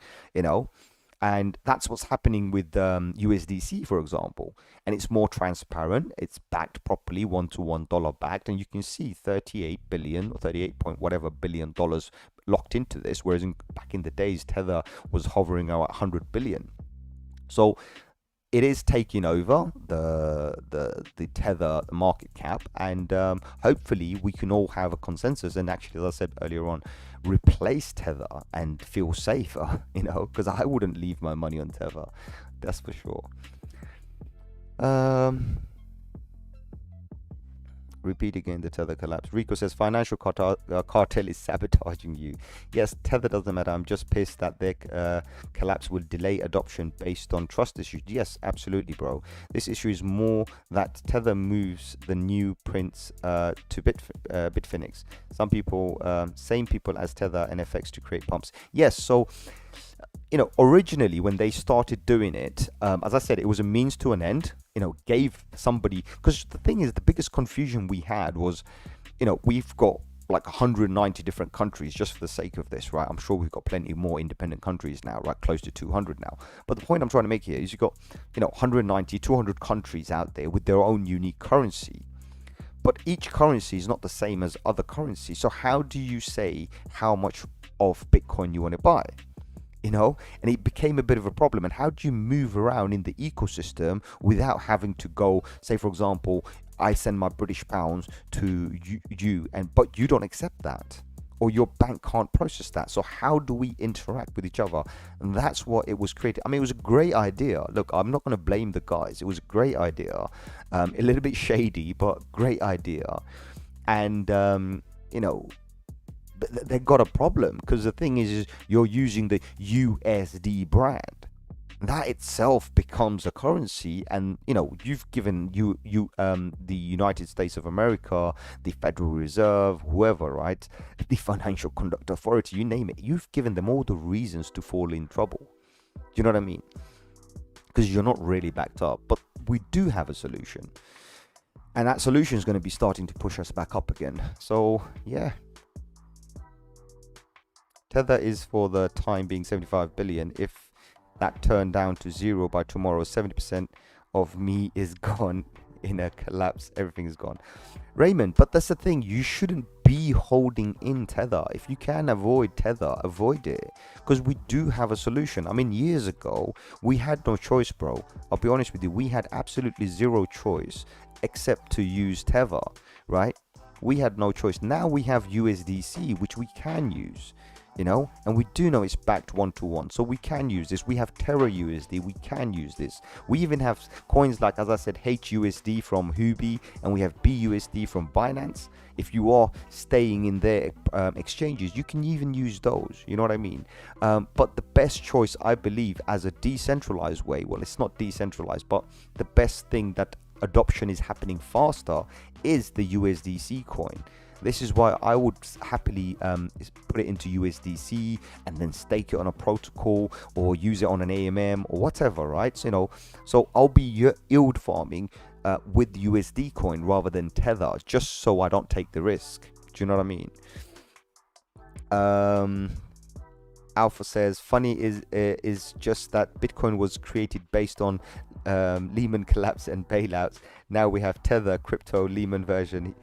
and that's what's happening with USDC, for example. And it's more transparent. It's backed properly, one-to-one dollar backed, and you can see 38 billion or 38 point whatever billion dollars locked into this, whereas back in the days Tether was hovering around 100 billion. So it is taking over the Tether market cap, and hopefully we can all have a consensus and actually, as I said earlier on, replace Tether and feel safer, because I wouldn't leave my money on Tether, that's for sure. Repeat again, the Tether collapse. Rico says, financial cartel is sabotaging you. Yes, Tether doesn't matter. I'm just pissed that their collapse will delay adoption based on trust issues. Yes, absolutely, bro. This issue is more that Tether moves the new prints to Bitfinex. Some people, same people as Tether and FX to create pumps. Yes, so originally when they started doing it, as I said, it was a means to an end. Gave somebody, because the thing is, the biggest confusion we had was, we've got like 190 different countries, just for the sake of this, right? I'm sure we've got plenty more independent countries now, right? Close to 200 now. But the point I'm trying to make here is you've got, 190, 200 countries out there with their own unique currency. But each currency is not the same as other currencies. So how do you say how much of Bitcoin you want to buy? And it became a bit of a problem. And how do you move around in the ecosystem without having to go, say, for example, I send my British pounds to you, but you don't accept that, or your bank can't process that. So how do we interact with each other? And that's what it was created. I mean, it was a great idea. Look, I'm not going to blame the guys. It was a great idea, a little bit shady, but great idea. And they got a problem, because the thing is you're using the USD brand. That itself becomes a currency, and you've given the United States of America, the Federal Reserve, whoever, right, the Financial Conduct Authority, you name it, you've given them all the reasons to fall in trouble. Do you know what I mean? Because you're not really backed up. But we do have a solution, and that solution is going to be starting to push us back up again. So yeah, Tether is for the time being 75 billion. If that turned down to zero by tomorrow, 70% of me is gone in a collapse. Everything is gone. Raymond, but that's the thing. You shouldn't be holding in Tether. If you can avoid Tether, avoid it. Because we do have a solution. I mean, years ago, we had no choice, bro. I'll be honest with you. We had absolutely zero choice except to use Tether, right? We had no choice. Now we have USDC, which we can use. And we do know it's backed one-to-one, so we can use this. We have Terra USD, we can use this. We even have coins like, as I said, HUSD from Huobi, and we have BUSD from Binance. If you are staying in their exchanges, you can even use those, you know what I mean? But the best choice, I believe, as a decentralized way, well, it's not decentralized, but the best thing that adoption is happening faster is the USDC coin. This is why I would happily put it into USDC and then stake it on a protocol or use it on an AMM or whatever, right? So I'll be yield farming with USD coin rather than Tether, just so I don't take the risk. Do you know what I mean? Alpha says, funny is just that Bitcoin was created based on Lehman collapse and bailouts. Now we have Tether, crypto, Lehman version.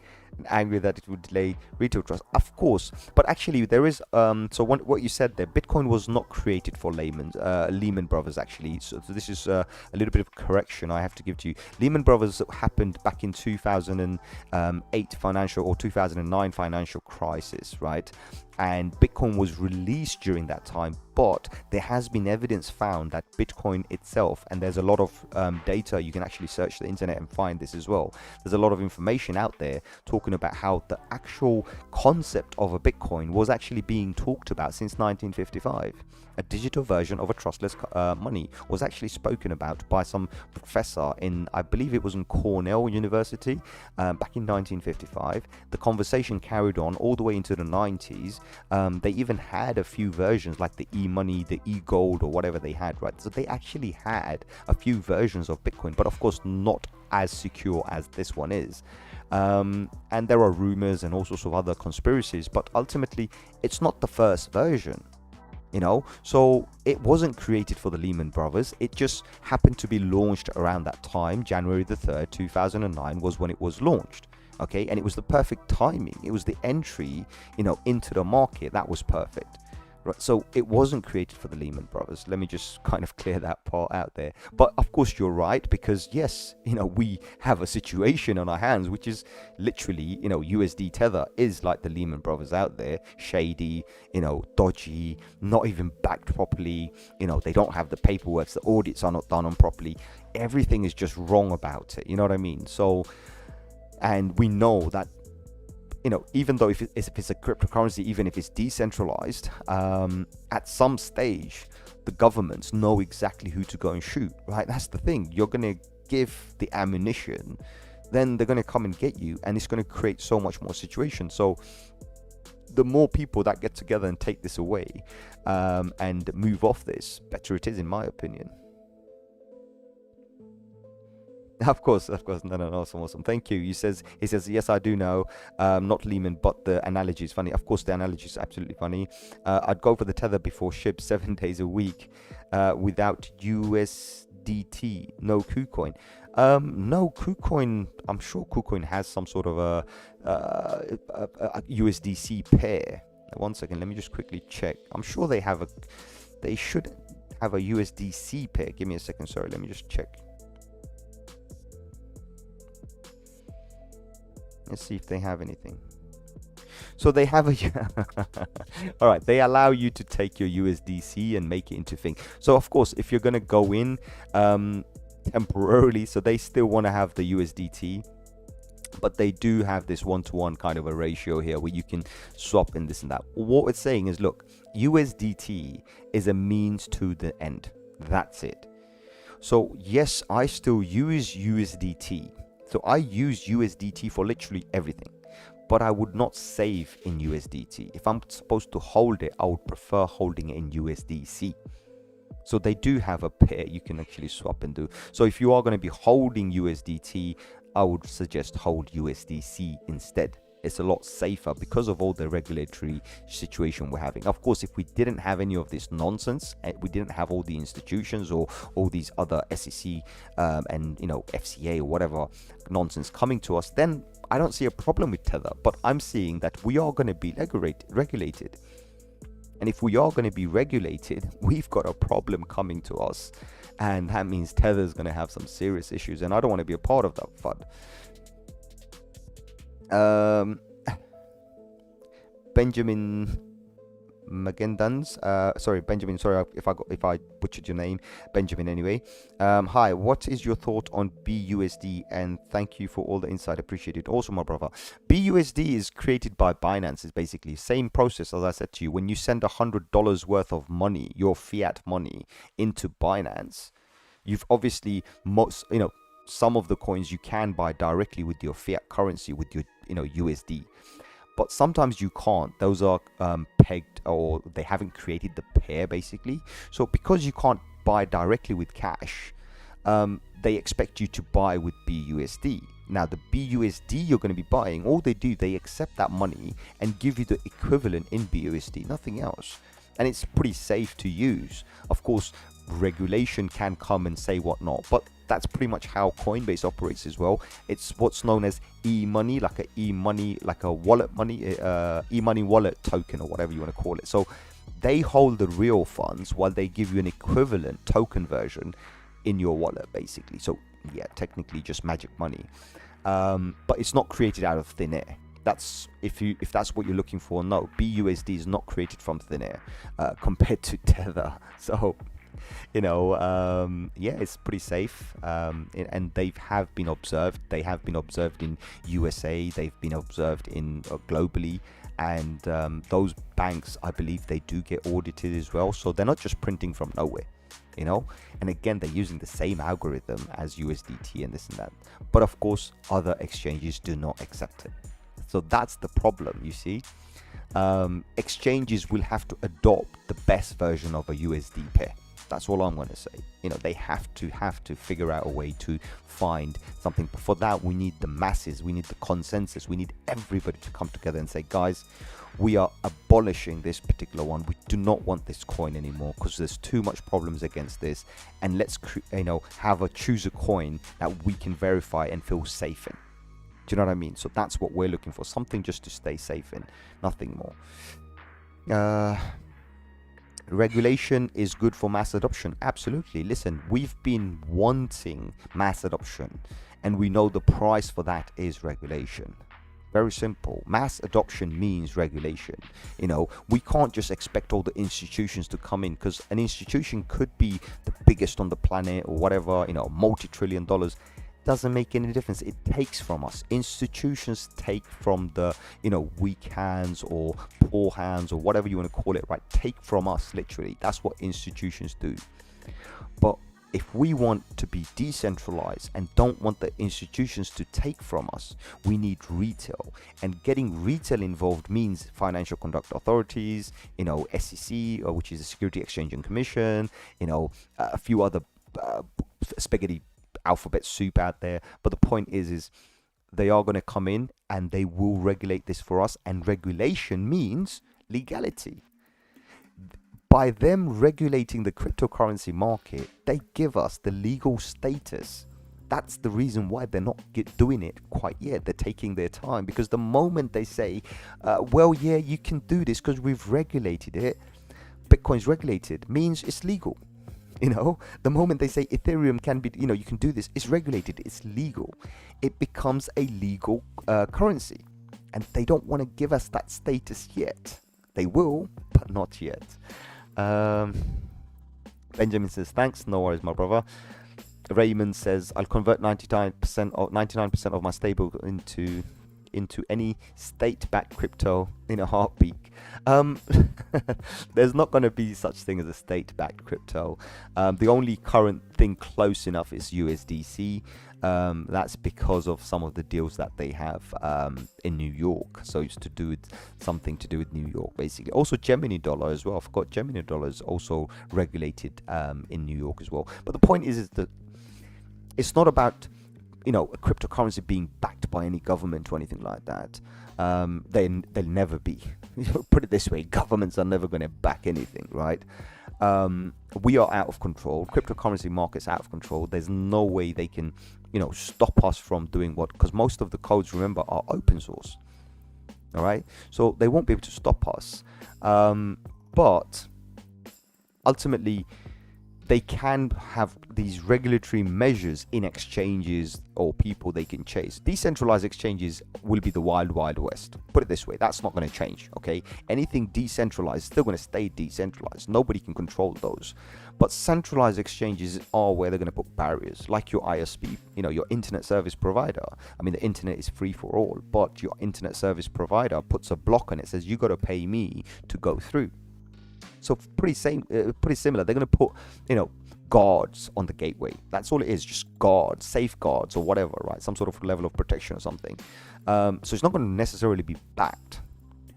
Angry that it would delay retail trust. Of course, but actually there is so what you said there, Bitcoin was not created for Lehman Brothers actually. So this is a little bit of correction I have to give to you. Lehman Brothers happened back in 2008 financial or 2009 financial crisis, right? And Bitcoin was released during that time, but there has been evidence found that Bitcoin itself, and there's a lot of data, you can actually search the internet and find this as well. There's a lot of information out there talking about how the actual concept of a Bitcoin was actually being talked about since 1955. A digital version of a trustless money was actually spoken about by some professor in, I believe it was in Cornell University, back in 1955. The conversation carried on all the way into the 90s. They even had a few versions like the e-money, the e-gold, or whatever they had, right? So they actually had a few versions of Bitcoin, but of course not as secure as this one is. And there are rumors and all sorts of other conspiracies, but ultimately it's not the first version. You know, so it wasn't created for the Lehman Brothers. It just happened to be launched around that time. January the 3rd, 2009 was when it was launched. Okay, and it was the perfect timing. It was the entry, you know, into the market that was perfect. Right, so it wasn't created for the Lehman Brothers. Let me just kind of clear that part out there. But of course you're right, because yes, you know, we have a situation on our hands which is literally, you know, USD Tether is like the Lehman Brothers out there, shady, you know, dodgy, not even backed properly, you know, they don't have the paperwork, the audits are not done on properly, everything is just wrong about it, you know what I mean? So, and we know that, you know, even though if it's a cryptocurrency, even if it's decentralized, at some stage, the governments know exactly who to go and shoot, right? That's the thing. You're going to give the ammunition, then they're going to come and get you, and it's going to create so much more situation. So the more people that get together and take this away and move off this, better it is, in my opinion. Of course. No, awesome. Thank you. He says, yes, I do know, not Lehman, but the analogy is funny. Of course, the analogy is absolutely funny. I'd go for the Tether before SHIB 7 days a week without USDT, no KuCoin. No, KuCoin, I'm sure KuCoin has some sort of a USDC pair. 1 second, let me just quickly check. I'm sure they should have a USDC pair. Give me a second, sorry, let me just check. Let's see if they have anything. So they have all right, they allow you to take your USDC and make it into thing. So of course, if you're going to go in temporarily, so they still want to have the USDT, but they do have this one-to-one kind of a ratio here where you can swap in this and that. What it's saying is, look, USDT is a means to the end. That's it. So yes, I still use USDT. So I use USDT for literally everything, but I would not save in USDT. If I'm supposed to hold it, I would prefer holding it in USDC. So they do have a pair you can actually swap and do. So if you are going to be holding USDT, I would suggest hold USDC instead. It's a lot safer because of all the regulatory situation we're having. Of course, if we didn't have any of this nonsense, we didn't have all the institutions or all these other SEC and, you know, FCA or whatever nonsense coming to us, then I don't see a problem with Tether. But I'm seeing that we are going to be regulated. And if we are going to be regulated, we've got a problem coming to us. And that means Tether is going to have some serious issues. And I don't want to be a part of that FUD. Benjamin Magendans, sorry Benjamin, sorry if I butchered your name, Benjamin, anyway. Hi, what is your thought on BUSD, and thank you for all the insight, appreciated. Also, my brother, BUSD is created by Binance. It's basically same process as I said to you. When you send $100 worth of money, your fiat money, into Binance, you've obviously some of the coins you can buy directly with your fiat currency, with your USD, but sometimes you can't. Those are pegged, or they haven't created the pair basically. So because you can't buy directly with cash, they expect you to buy with BUSD. Now, the BUSD you're going to be buying, all they do, they accept that money and give you the equivalent in BUSD, nothing else. And it's pretty safe to use. Of course, regulation can come and say whatnot, but that's pretty much how Coinbase operates as well. It's what's known as e-money, like a e-money, like a wallet money, e-money wallet token or whatever you want to call it. So they hold the real funds while they give you an equivalent token version in your wallet, basically. So yeah, technically just magic money, but it's not created out of thin air. That's if that's what you're looking for. No, BUSD is not created from thin air compared to Tether. So yeah, it's pretty safe, and they have been observed. They have been observed in USA. They've been observed in globally, and those banks, I believe, they do get audited as well. So they're not just printing from nowhere, and again, they're using the same algorithm as USDT and this and that. But of course, other exchanges do not accept it. So that's the problem, you see. Exchanges will have to adopt the best version of a USD pair. That's all I'm going to say. They have to figure out a way to find something. But for that, we need the masses, we need the consensus, we need everybody to come together and say, guys, we are abolishing this particular one. We do not want this coin anymore because there's too much problems against this. And let's choose a coin that we can verify and feel safe in. Do you know what I mean? So that's what we're looking for, something just to stay safe in, nothing more. Regulation is good for mass adoption. Absolutely. Listen, we've been wanting mass adoption, and we know the price for that is regulation. Very simple. Mass adoption means regulation. We can't just expect all the institutions to come in, because an institution could be the biggest on the planet or whatever, multi-trillion dollars. Doesn't make any difference. It takes from us. Institutions take from the weak hands or poor hands or whatever you want to call it, right? Take from us, literally. That's what institutions do. But if we want to be decentralized and don't want the institutions to take from us, we need retail. And getting retail involved means financial conduct authorities, SEC, which is the Security Exchange and Commission, a few other spaghetti alphabet soup out there. But the point is they are going to come in and they will regulate this for us, and regulation means legality. By them regulating the cryptocurrency market, they give us the legal status. That's the reason why they're not doing it quite yet. They're taking their time, because the moment they say, well, yeah, you can do this because we've regulated it, Bitcoin's regulated, means it's legal. The moment they say Ethereum can be, you can do this, it's regulated, it's legal. It becomes a legal currency. And they don't want to give us that status yet. They will, but not yet. Benjamin says, thanks. No worries, my brother. Raymond says, I'll convert 99% of my stable into any state-backed crypto in a heartbeat. There's not going to be such thing as a state-backed crypto. The only current thing close enough is USDC. That's because of some of the deals that they have in New York. So it's something to do with New York, basically. Also Gemini dollar as well. I forgot Gemini dollar is also regulated in New York as well. But the point is that it's not about a cryptocurrency being backed by any government or anything like that. They'll never be. Put it this way, governments are never going to back anything, right? We are out of control. Cryptocurrency market's out of control. There's no way they can, stop us from doing because most of the codes, remember, are open source. All right, so they won't be able to stop us. But ultimately, they can have these regulatory measures in exchanges or people they can chase. Decentralized exchanges will be the wild, wild west. Put it this way, that's not going to change, okay? Anything decentralized is still going to stay decentralized. Nobody can control those. But centralized exchanges are where they're going to put barriers, like your ISP, your internet service provider. I mean, the internet is free for all, but your internet service provider puts a block on it, says you got to pay me to go through. So pretty similar. They're going to put, guards on the gateway. That's all it is, just guards, safeguards or whatever, right? Some sort of level of protection or something. So it's not going to necessarily be backed,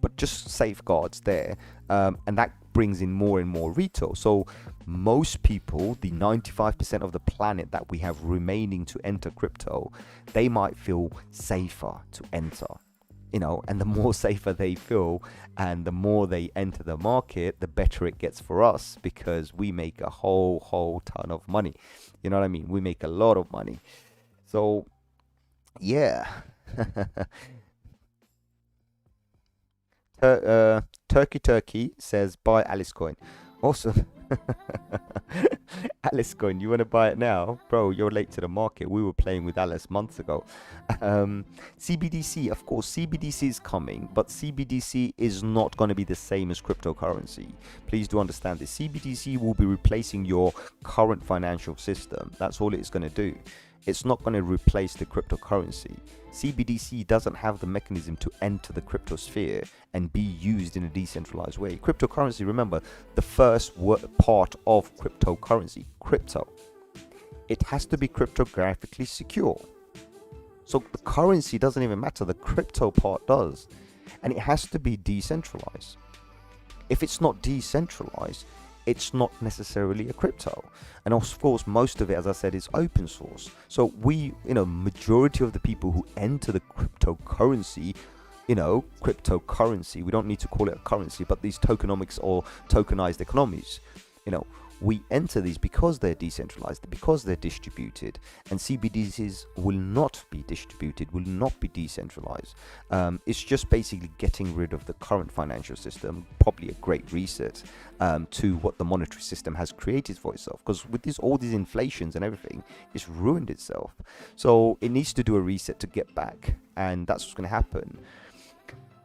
but just safeguards there. And that brings in more and more retail. So most people, the 95% of the planet that we have remaining to enter crypto, they might feel safer to enter. And the more safer they feel and the more they enter the market, the better it gets for us, because we make a whole ton of money. You know what I mean? We make a lot of money. So, yeah. Turkey says buy Alice coin. Awesome. Alice coin, you want to buy it now? Bro, you're late to the market. We were playing with Alice months ago. CBDC, of course, CBDC is coming, but CBDC is not going to be the same as cryptocurrency. Please do understand this. CBDC will be replacing your current financial system. That's all it's going to do. It's not going to replace the cryptocurrency. CBDC doesn't have the mechanism to enter the crypto sphere and be used in a decentralized way. Cryptocurrency, remember, the first part of cryptocurrency, crypto, it has to be cryptographically secure. So the currency doesn't even matter, the crypto part does. And it has to be decentralized. If it's not decentralized, it's not necessarily a crypto. And of course, most of it, as I said, is open source. So majority of the people who enter the cryptocurrency, we don't need to call it a currency, but these tokenomics or tokenized economies, we enter these because they're decentralized, because they're distributed, and CBDCs will not be distributed, will not be decentralized. It's just basically getting rid of the current financial system, probably a great reset to what the monetary system has created for itself, because with all these inflations and everything, it's ruined itself. So it needs to do a reset to get back, and that's what's going to happen.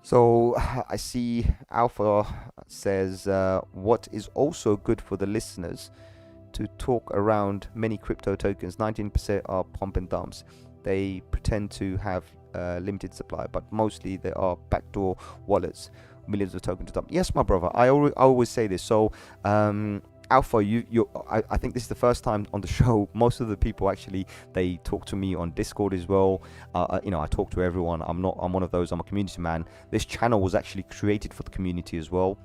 So I see Alpha says, what is also good for the listeners to talk around many crypto tokens, 19% are pump and dumps. They pretend to have limited supply, but mostly they are backdoor wallets, millions of tokens to dump. Yes, my brother, I always say this. So Alpha, I think this is the first time on the show. Most of the people actually, they talk to me on Discord as well. I talk to everyone. I'm one of those. I'm a community man. This channel was actually created for the community as well,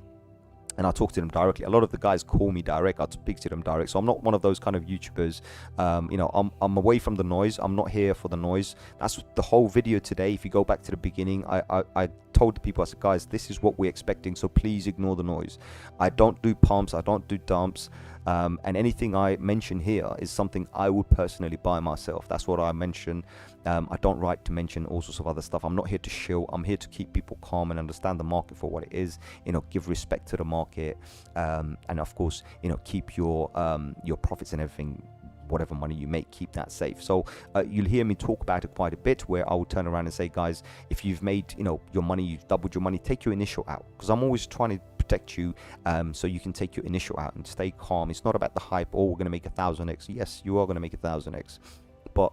and I talk to them directly. A lot of the guys call me direct. I speak to them direct. So I'm not one of those kind of YouTubers. I'm away from the noise. I'm not here for the noise. That's the whole video today. If you go back to the beginning, I told the people, I said, guys, this is what we're expecting, so please ignore the noise. I don't do pumps, I don't do dumps, and anything I mention here is something I would personally buy myself. That's what I mention. I don't like to mention all sorts of other stuff. I'm not here to shill. I'm here to keep people calm and understand the market for what it is, give respect to the market, and of course, keep your profits and everything, whatever money you make, keep that safe. So you'll hear me talk about it quite a bit, where I will turn around and say, guys, if you've made your money, you've doubled your money, take your initial out, because I'm always trying to protect you, so you can take your initial out and stay calm. It's not about the hype, we're going to make 1,000x. Yes, you are going to make 1,000x, but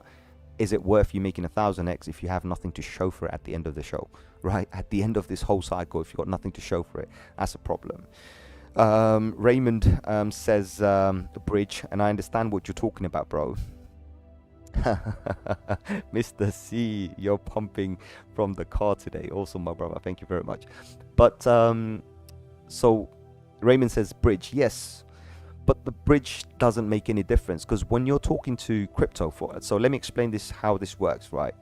is it worth you making 1,000x if you have nothing to show for it at the end of the show, right? At the end of this whole cycle, if you've got nothing to show for it, that's a problem. Raymond says bridge, and I understand what you're talking about, bro. Mr. C, you're pumping from the car today. Awesome, my brother, thank you very much. But so Raymond says bridge, yes, but the bridge doesn't make any difference, because when you're talking to crypto for it, so let me explain how this works, right?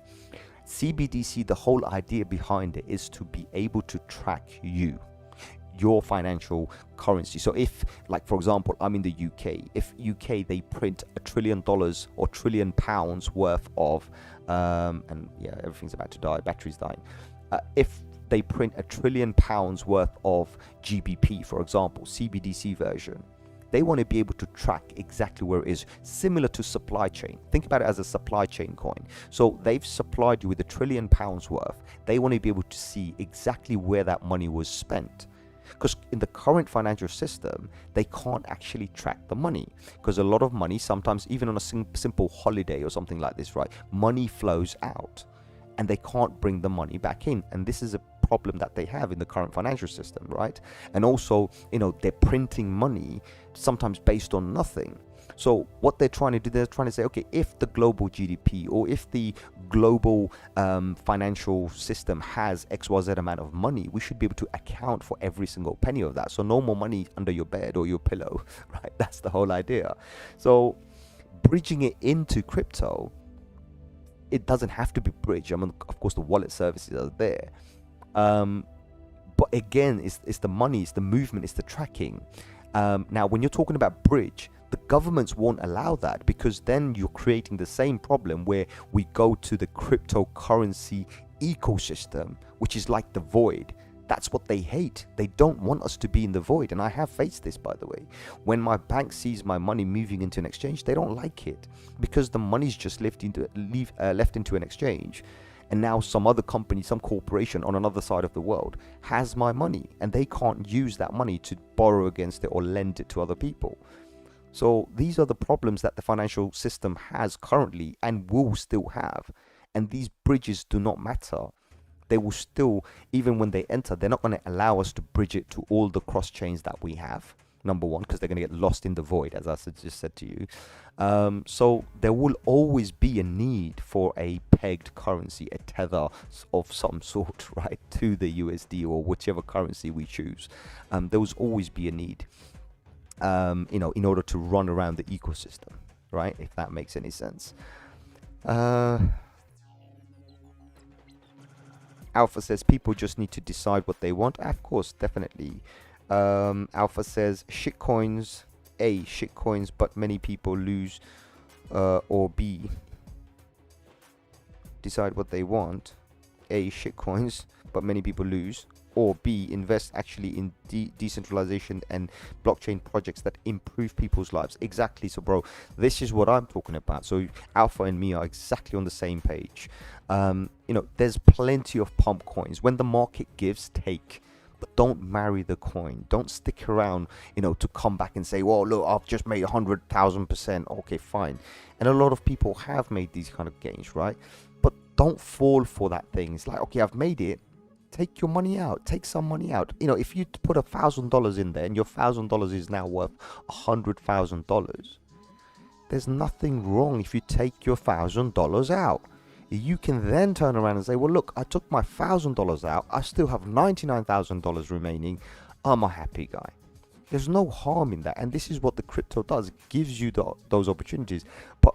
CBDC, the whole idea behind it is to be able to track your financial currency. So if, like, for example, I'm in the UK, if UK, they print $1 trillion or £1 trillion worth of and yeah, everything's about to die, battery's dying, if they print £1 trillion worth of GBP, for example, CBDC version, they want to be able to track exactly where it is, similar to supply chain. Think about it as a supply chain coin. So they've supplied you with £1 trillion worth. They want to be able to see exactly where that money was spent. Because in the current financial system, they can't actually track the money, because a lot of money, sometimes even on a simple holiday or something like this, right, money flows out and they can't bring the money back in. And this is a problem that they have in the current financial system, right? And also, they're printing money sometimes based on nothing. So what they're trying to do, they're trying to say, okay, if the global GDP or if the global financial system has XYZ amount of money, we should be able to account for every single penny of that. So no more money under your bed or your pillow, right? That's the whole idea. So bridging it into crypto, it doesn't have to be bridged. I mean, of course, the wallet services are there. But again, it's the money, it's the movement, it's the tracking. Now, when you're talking about bridge, the governments won't allow that, because then you're creating the same problem where we go to the cryptocurrency ecosystem, which is like the void. That's what they hate. They don't want us to be in the void. And I have faced this, by the way. When my bank sees my money moving into an exchange, they don't like it, because the money's just left into an exchange. And now some other company, some corporation on another side of the world has my money, and they can't use that money to borrow against it or lend it to other people. So these are the problems that the financial system has currently and will still have. And these bridges do not matter. They will still, even when they enter, they're not going to allow us to bridge it to all the cross chains that we have. Number one, because they're going to get lost in the void, as I just said to you. So there will always be a need for a pegged currency, a tether of some sort, right, to the USD or whichever currency we choose. There will always be a need, in order to run around the ecosystem, right? If that makes any sense. Alpha says people just need to decide what they want. Of course, definitely. Alpha says shitcoins, A, shitcoins, but many people lose, or B, decide what they want. A, shitcoins, but many people lose, or B, invest actually in decentralization and blockchain projects that improve people's lives. Exactly. So bro, this is what I'm talking about. So Alpha and me are exactly on the same page. There's plenty of pump coins. When the market gives, take. But don't marry the coin. Don't stick around, to come back and say, well, look, I've just made 100,000%. Okay, fine. And a lot of people have made these kind of gains, right? But don't fall for that thing. It's like, okay, I've made it. Take your money out. Take some money out. If you put $1,000 in there and your $1,000 is now worth $100,000, there's nothing wrong if you take your $1,000 out. You can then turn around and say, well, look, I took my $1,000 out. I still have $99,000 remaining. I'm a happy guy. There's no harm in that. And this is what the crypto does. It gives you those opportunities. But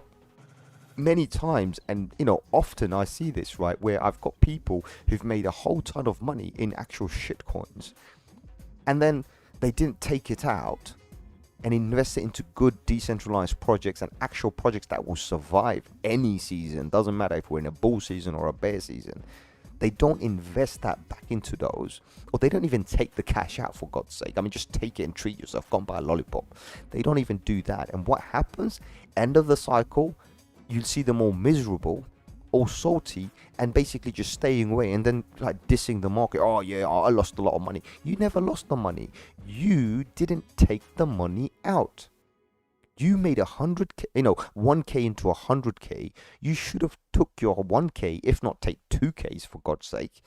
many times, and often I see this, right, where I've got people who've made a whole ton of money in actual shit coins, and then they didn't take it out and invest it into good decentralized projects and actual projects that will survive any season. Doesn't matter if we're in a bull season or a bear season. They don't invest that back into those, or they don't even take the cash out, for God's sake. I mean, just take it and treat yourself. Go and buy a lollipop. They don't even do that. And what happens? End of the cycle, you'll see them all miserable, all salty, and basically just staying away, and then like dissing the market. Oh yeah, I lost a lot of money. You never lost the money. You didn't take the money out. You made 100K, 1K into 100K. You should have took your 1K, if not take 2Ks, for God's sake.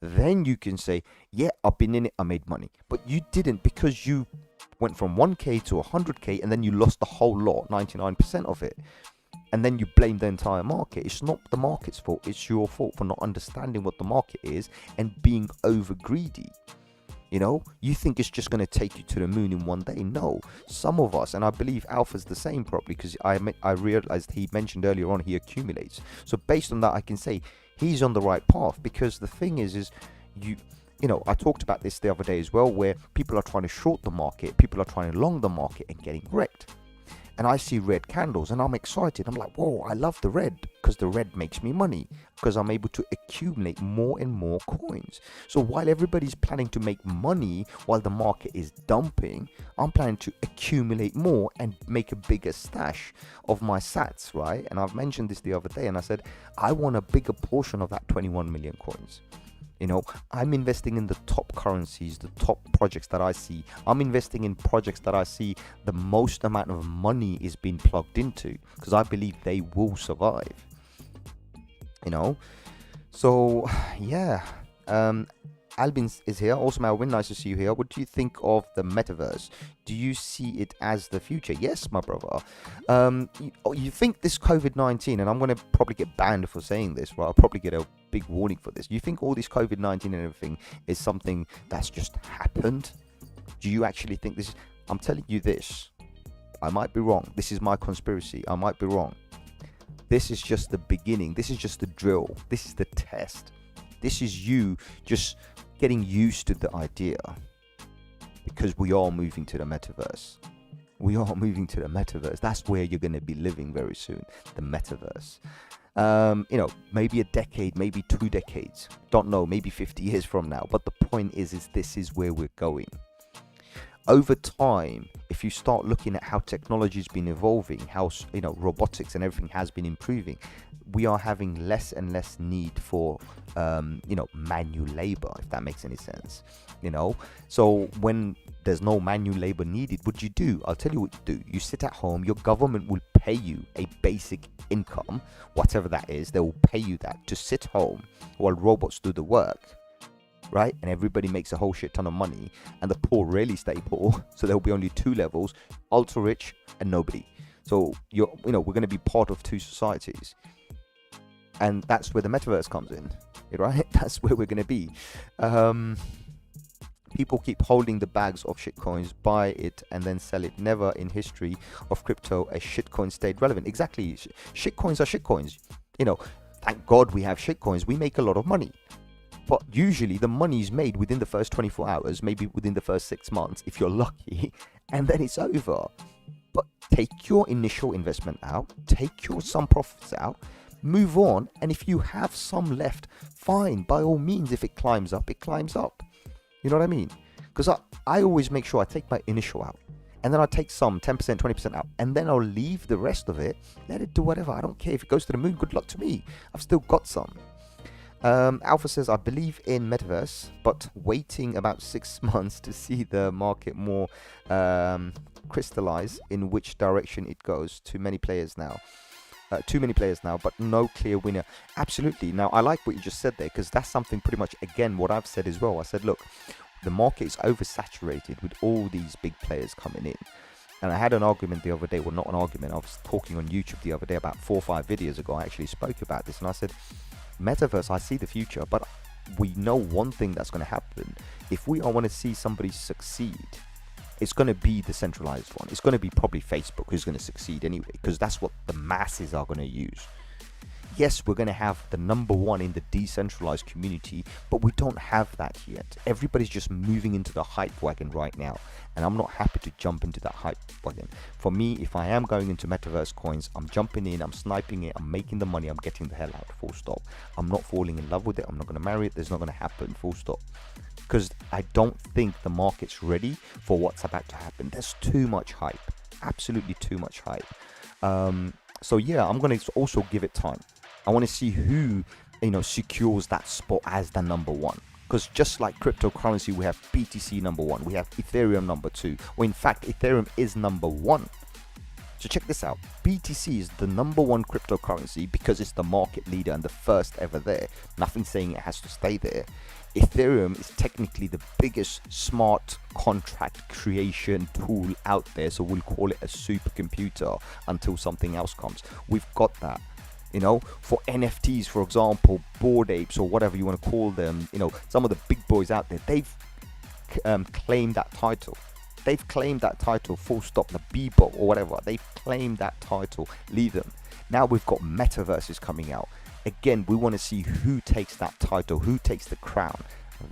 Then you can say, yeah, I've been in it, I made money. But you didn't, because you went from 1K to 100K, and then you lost the whole lot, 99% of it. And then you blame the entire market. It's not the market's fault. It's your fault for not understanding what the market is and being over greedy. You think it's just going to take you to the moon in one day. No, some of us, and I believe Alpha's the same probably, because I realized he mentioned earlier on he accumulates. So based on that, I can say he's on the right path, because the thing is I talked about this the other day as well, where people are trying to short the market, people are trying to long the market and getting wrecked. And I see red candles and I'm excited. I'm like, whoa, I love the red, because the red makes me money, because I'm able to accumulate more and more coins. So while everybody's planning to make money while the market is dumping, I'm planning to accumulate more and make a bigger stash of my sats, right? And I've mentioned this the other day, and I said, I want a bigger portion of that 21 million coins. I'm investing in the top currencies, the top projects that I see. I'm investing in projects that I see the most amount of money is being plugged into, because I believe they will survive. So yeah, Albin is here. Awesome, Alvin. Nice to see you here. What do you think of the metaverse? Do you see it as the future? Yes, my brother. You think this COVID-19, and I'm going to probably get banned for saying this, right? I'll probably get a big warning for this. You think all this COVID-19 and everything is something that's just happened? Do you actually think this? I'm telling you this. I might be wrong. This is my conspiracy. I might be wrong. This is just the beginning. This is just the drill. This is the test. This is you just getting used to the idea, because we are moving to the metaverse. We are moving to the metaverse. That's where you're going to be living very soon. The metaverse. Maybe a decade, maybe 2 decades. Don't know. Maybe 50 years from now. But the point is this is where we're going. Over time, if you start looking at how technology has been evolving, how robotics and everything has been improving, we are having less and less need for manual labor, if that makes any sense. So when there's no manual labor needed, what do? I'll tell you what you do. You sit at home. Your government will pay you a basic income, whatever that is. They will pay you that to sit home while robots do the work. Right? And everybody makes a whole shit ton of money, and the poor really stay poor. So there'll be only 2 levels: ultra rich and nobody. So we're going to be part of 2 societies, and that's where the metaverse comes in, right? That's where we're going to be. People keep holding the bags of shitcoins, buy it and then sell it. Never in history of crypto a shitcoin stayed relevant. Exactly. Shitcoins are shitcoins. Thank God we have shitcoins. We make a lot of money. But usually the money is made within the first 24 hours, maybe within the first 6 months, if you're lucky, and then it's over. But take your initial investment out, take some profits out, move on, and if you have some left, fine, by all means. If it climbs up, it climbs up. You know what I mean? Because I always make sure I take my initial out, and then I take some 10%, 20% out, and then I'll leave the rest of it, let it do whatever. I don't care if it goes to the moon, good luck to me. I've still got some. Alpha says, I believe in metaverse, but waiting about 6 months to see the market more crystallize in which direction it goes. Too many players now, but no clear winner. Absolutely. Now, I like what you just said there, because that's something pretty much, again, what I've said as well. I said, look, the market is oversaturated with all these big players coming in. And I had an argument the other day. Well, not an argument. I was talking on YouTube the other day, about 4 or 5 videos ago. I actually spoke about this, and I said, metaverse, I see the future, but we know one thing that's going to happen. If we want to see somebody succeed, it's going to be the centralized one. It's going to be probably Facebook who's going to succeed anyway, because that's what the masses are going to use. Yes, we're going to have the number one in the decentralized community, but we don't have that yet. Everybody's just moving into the hype wagon right now, and I'm not happy to jump into that hype wagon. For me, if I am going into metaverse coins, I'm jumping in, I'm sniping it, I'm making the money, I'm getting the hell out, full stop. I'm not falling in love with it, I'm not going to marry it, there's not going to happen, full stop. Because I don't think the market's ready for what's about to happen. There's too much hype, absolutely too much hype. So yeah, I'm going to also give it time. I want to see who, secures that spot as the number one. Because just like cryptocurrency, we have BTC number 1, we have Ethereum number 2, or in fact, Ethereum is number 1. So check this out. BTC is the number 1 cryptocurrency because it's the market leader and the first ever there. Nothing saying it has to stay there. Ethereum is technically the biggest smart contract creation tool out there. So we'll call it a supercomputer until something else comes. We've got that. For NFTs, for example, Bored Apes or whatever you want to call them, some of the big boys out there, they've claimed that title. They've claimed that title, full stop. The Bebop or whatever, they've claimed that title. Leave them. Now we've got metaverses coming out. Again, we want to see who takes that title, who takes the crown.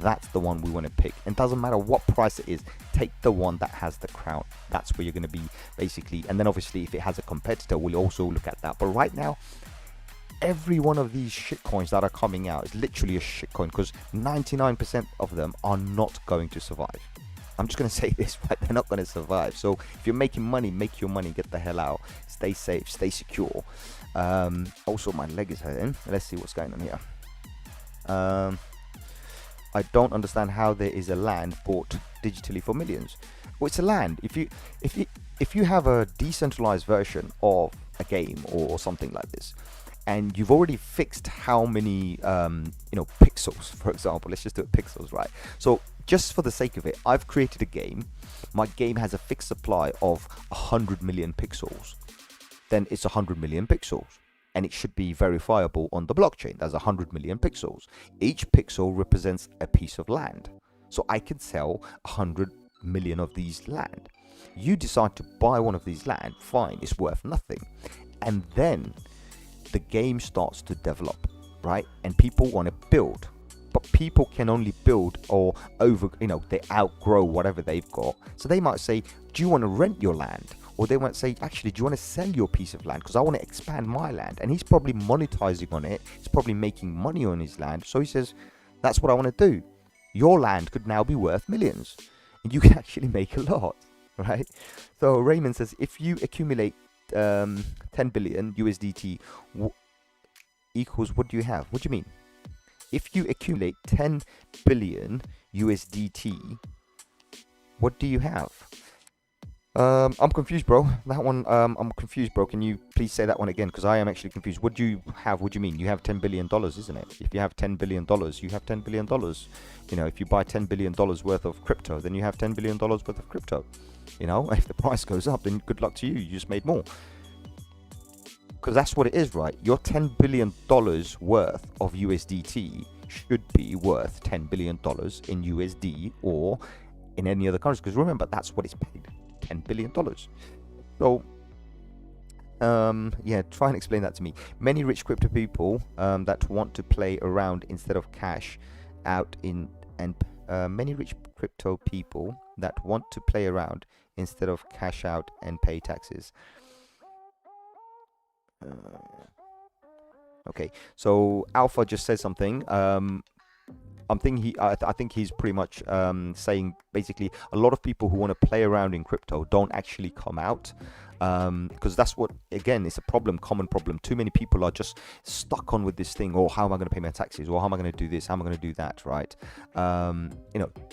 That's the one we want to pick. And doesn't matter what price it is, take the one that has the crown. That's where you're going to be, basically. And then obviously, if it has a competitor, we'll also look at that. But right now, every one of these shitcoins that are coming out is literally a shitcoin, because 99% of them are not going to survive. I'm just going to say this, right? They're not going to survive. So if you're making money, make your money, get the hell out, stay safe, stay secure. Also, my leg is hurting. Let's see what's going on here. I don't understand how there is a land bought digitally for millions. Well, it's a land. If you have a decentralized version of a game or something like this, and you've already fixed how many pixels, for example. Let's just do it pixels, right? So just for the sake of it, I've created a game. My game has a fixed supply of 100 million pixels. Then it's 100 million pixels, and it should be verifiable on the blockchain. That's 100 million pixels. Each pixel represents a piece of land, so I can sell 100 million of these land. You decide to buy one of these land, fine, it's worth nothing, and then the game starts to develop, right? And people want to build, but people can only build or they outgrow whatever they've got. So they might say, do you want to rent your land? Or they might say, actually, do you want to sell your piece of land? Because I want to expand my land. And he's probably monetizing on it. He's probably making money on his land. So he says, that's what I want to do. Your land could now be worth millions, and you can actually make a lot, right? So Raymond says, if you accumulate 10 billion USDT equals, what do you have? What do you mean? If you accumulate 10 billion USDT, what do you have? I'm confused, bro. That one, I'm confused, bro. Can you please say that one again? Because I am actually confused. What do you have? What do you mean? You have $10 billion, isn't it? If you have $10 billion, you have $10 billion. If you buy $10 billion worth of crypto, then you have $10 billion worth of crypto. If the price goes up, then good luck to you. You just made more. Because that's what it is, right? Your $10 billion worth of USDT should be worth $10 billion in USD or in any other currency. Because remember, that's what it's paid. $10 billion. So try and explain that to me. Many rich crypto people that want to play around instead of cash out many rich crypto people that want to play around instead of cash out and pay taxes. Okay, so Alpha just said something. I think he's pretty much saying basically a lot of people who want to play around in crypto don't actually come out, because that's what, again, it's a common problem. Too many people are just stuck on with this thing, or how am I going to pay my taxes, or how am I going to do this, how am I going to do that, right?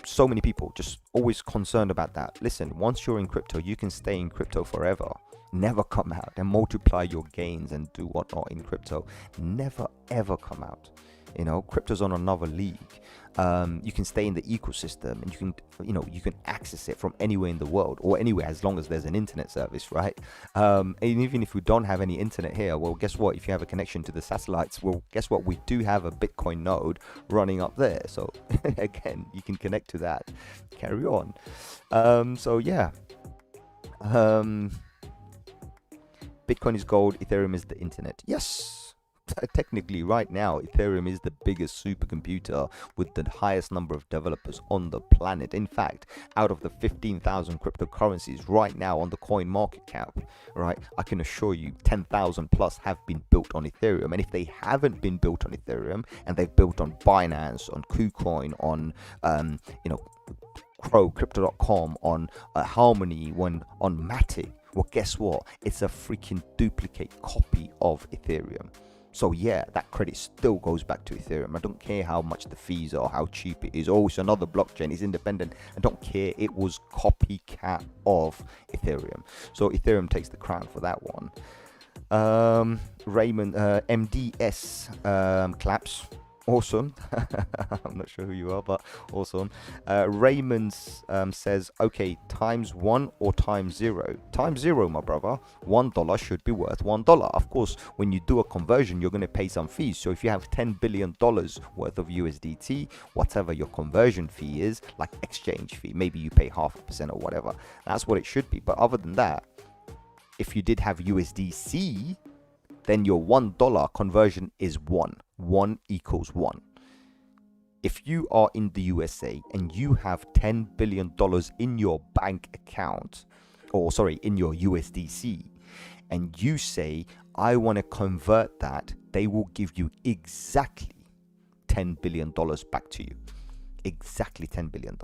So many people just always concerned about that. Listen, once you're in crypto, you can stay in crypto forever. Never come out and multiply your gains and do whatnot in crypto. Never ever come out. Crypto's on another league. You can stay in the ecosystem, and you can access it from anywhere in the world, or anywhere, as long as there's an internet service, right? And even if we don't have any internet here, well, guess what? If you have a connection to the satellites, well, guess what? We do have a Bitcoin node running up there. So again, you can connect to that. Carry on. Bitcoin is gold, Ethereum is the internet. Yes, technically right now Ethereum is the biggest supercomputer with the highest number of developers on the planet. In fact, out of the 15,000 cryptocurrencies right now on the coin market cap, right, I can assure you 10,000 plus have been built on Ethereum. And if they haven't been built on Ethereum, and they've built on Binance, on KuCoin, on Crypto.com, on Harmony, on Matic, well, guess what? It's a freaking duplicate copy of Ethereum. So yeah, that credit still goes back to Ethereum. I don't care how much the fees are, how cheap it is. Oh, it's another blockchain, it's independent. I don't care. It was copycat of Ethereum. So Ethereum takes the crown for that one. Raymond, MDS claps. Awesome. I'm not sure who you are, but awesome. Raymond says, okay, times 1 or times 0? Times 0, my brother. $1 should be worth $1. Of course, when you do a conversion, you're going to pay some fees. So if you have $10 billion worth of USDT, whatever your conversion fee is, like exchange fee, maybe you pay 0.5% or whatever. That's what it should be. But other than that, if you did have USDC, then your $1 conversion is 1. 1 equals 1. If you are in the USA and you have $10 billion in your bank account, or sorry, in your USDC, and you say, I want to convert that, they will give you exactly $10 billion back to you. Exactly $10 billion.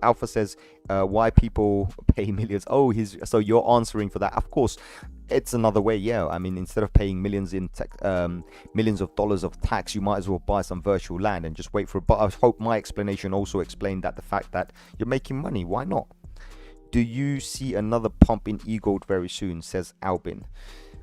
Alpha says, why people pay millions? So you're answering for that. Of course, it's another way. Yeah, I mean, instead of paying millions of dollars of tax, you might as well buy some virtual land and just wait for it. But I hope my explanation also explained that the fact that you're making money, why not? Do you see another pump in e-gold very soon, says Albin?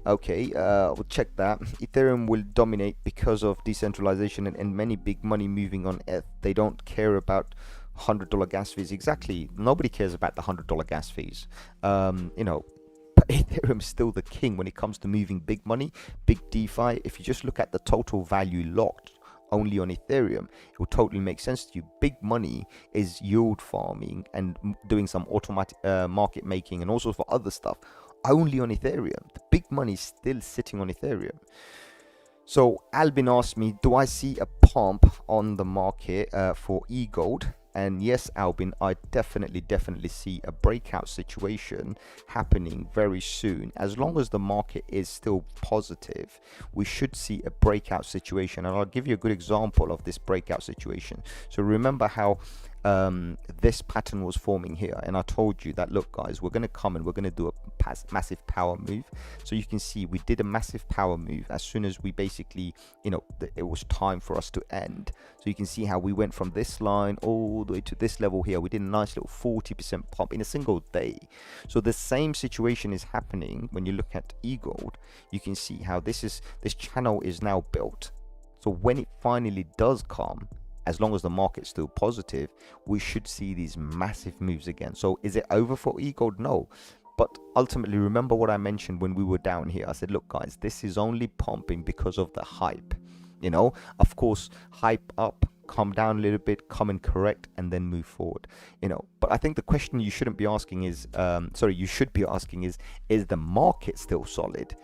Okay, we'll check that. Ethereum will dominate because of decentralization and many big money moving on ETH. They don't care about $100 gas fees. Exactly, nobody cares about the $100 gas fees. You know, but Ethereum is still the king when it comes to moving big money, big DeFi. If you just look at the total value locked only on Ethereum, it will totally make sense to you. Big money is yield farming and doing some automatic market making and also for other stuff only on Ethereum. The big money is still sitting on Ethereum. So Albin asked me, do I see a pump on the market for e-gold? And yes, Albin, I definitely see a breakout situation happening very soon. As long as the market is still positive, we should see a breakout situation. And I'll give you a good example of this breakout situation. So remember how this pattern was forming here, and I told you that, look guys, we're going to come and we're going to do a massive power move. So you can see we did a massive power move as soon as we basically, you know, it was time for us to end. So you can see how we went from this line all the way to this level here. We did a nice little 40% pump in a single day. So the same situation is happening when you look at e-gold. You can see how this channel is now built. So when it finally does come, as long as the market's still positive, we should see these massive moves again. So is it over for e-gold? No. But ultimately, remember what I mentioned when we were down here. I said, look guys, this is only pumping because of the hype. You know, of course, hype up, come down a little bit, come and correct, and then move forward. You know, but I think the question you shouldn't be asking is, you should be asking is the market still solid?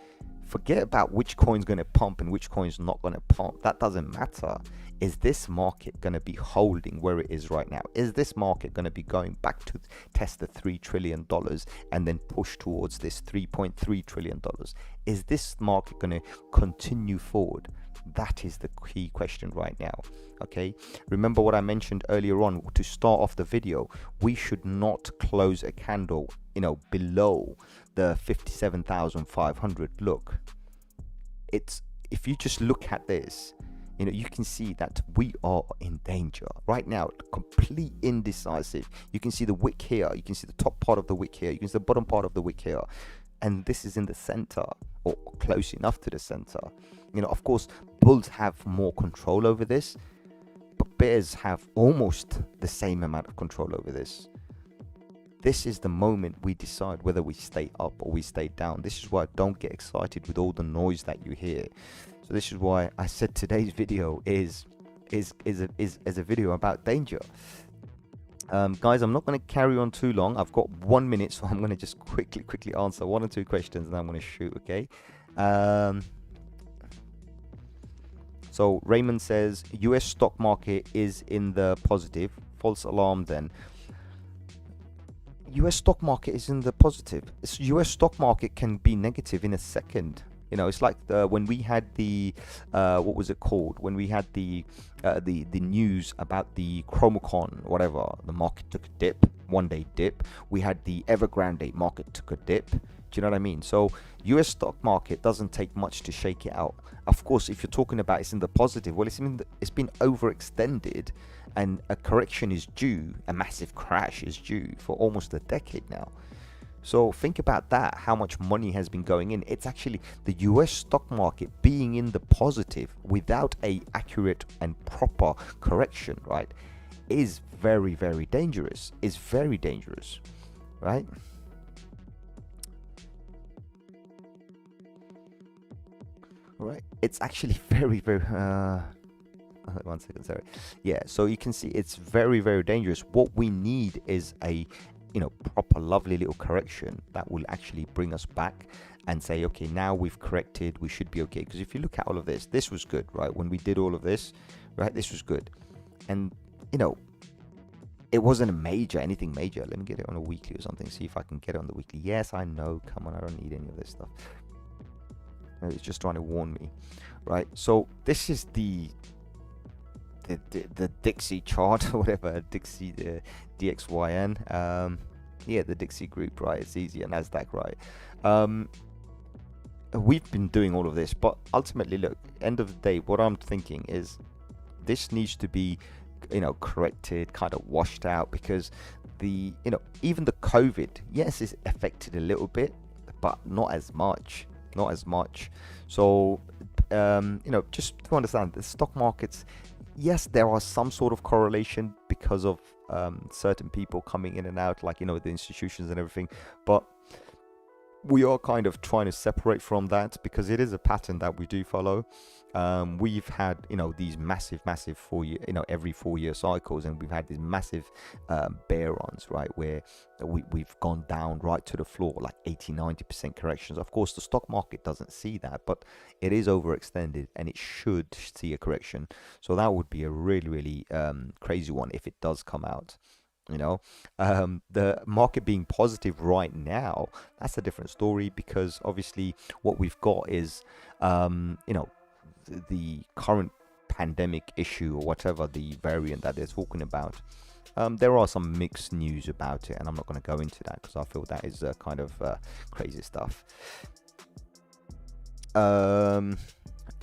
Forget about which coin's going to pump and which coin's not going to pump. That doesn't matter. Is this market going to be holding where it is right now? Is this market going to be going back to test the $3 trillion and then push towards this $3.3 trillion? Is this market going to continue forward? That is the key question right now. Okay, remember what I mentioned earlier on to start off the video. We should not close a candle, you know, below the 57,500. Look, it's, if you just look at this, you know, you can see that we are in danger right now, complete indecisive. You can see the wick here, you can see the top part of the wick here, you can see the bottom part of the wick here, and this is in the center or close enough to the center. You know, of course, bulls have more control over this, but bears have almost the same amount of control over this. This is the moment we decide whether we stay up or we stay down. This is why don't get excited with all the noise that you hear. So this is why I said today's video is a video about danger. Guys, I'm not going to carry on too long. I've got 1 minute, so I'm going to just quickly answer 1 or 2 questions, and then I'm going to shoot. Okay. So Raymond says US stock market is in the positive. False alarm then. US stock market is in the positive. US stock market can be negative in a second. You know, it's like when we had the what was it called? When we had the news about the Chromacon, whatever, the market took a dip, 1 day dip. We had the Evergrande market took a dip. Do you know what I mean? So US stock market doesn't take much to shake it out. Of course, if you're talking about it's in the positive, well, it's been overextended, and a correction is due, a massive crash is due for almost a decade now. So think about that, how much money has been going in. It's actually the US stock market being in the positive without a accurate and proper correction, right, is very, very dangerous. It's very dangerous, right? All right, it's actually very, very 1 second, sorry. Yeah, so you can see it's very, very dangerous. What we need is a, you know, proper lovely little correction that will actually bring us back and say, okay, now we've corrected, we should be okay. Because if you look at all of this was good, right? When we did all of this, right, this was good. And, you know, it wasn't anything major. Let me get it on a weekly or something, see if I can get it on the weekly. Yes, I know, come on, I don't need any of this stuff. It's just trying to warn me, right? So this is the Dixie chart or whatever, Dixie, the DXYN, yeah, the Dixie group, right? It's easy, and Nasdaq, right? we've been doing all of this, but ultimately, look, end of the day, what I'm thinking is this needs to be, corrected, kind of washed out, because even the COVID, yes, it's affected a little bit, but not as much. So, just to understand, the stock markets, yes, there are some sort of correlation because of certain people coming in and out, like, the institutions and everything, but we are kind of trying to separate from that, because it is a pattern that we do follow. We've had, these massive 4 year, every 4 year cycles, and we've had these massive bear runs, right, where we've gone down right to the floor, like 80-90% corrections. Of course, the stock market doesn't see that, but it is overextended and it should see a correction. So that would be a really crazy one if it does come out. The market being positive right now, that's a different story, because obviously what we've got is the current pandemic issue, or whatever the variant that they're talking about. There are some mixed news about it, and I'm not going to go into that because I feel that is kind of crazy stuff.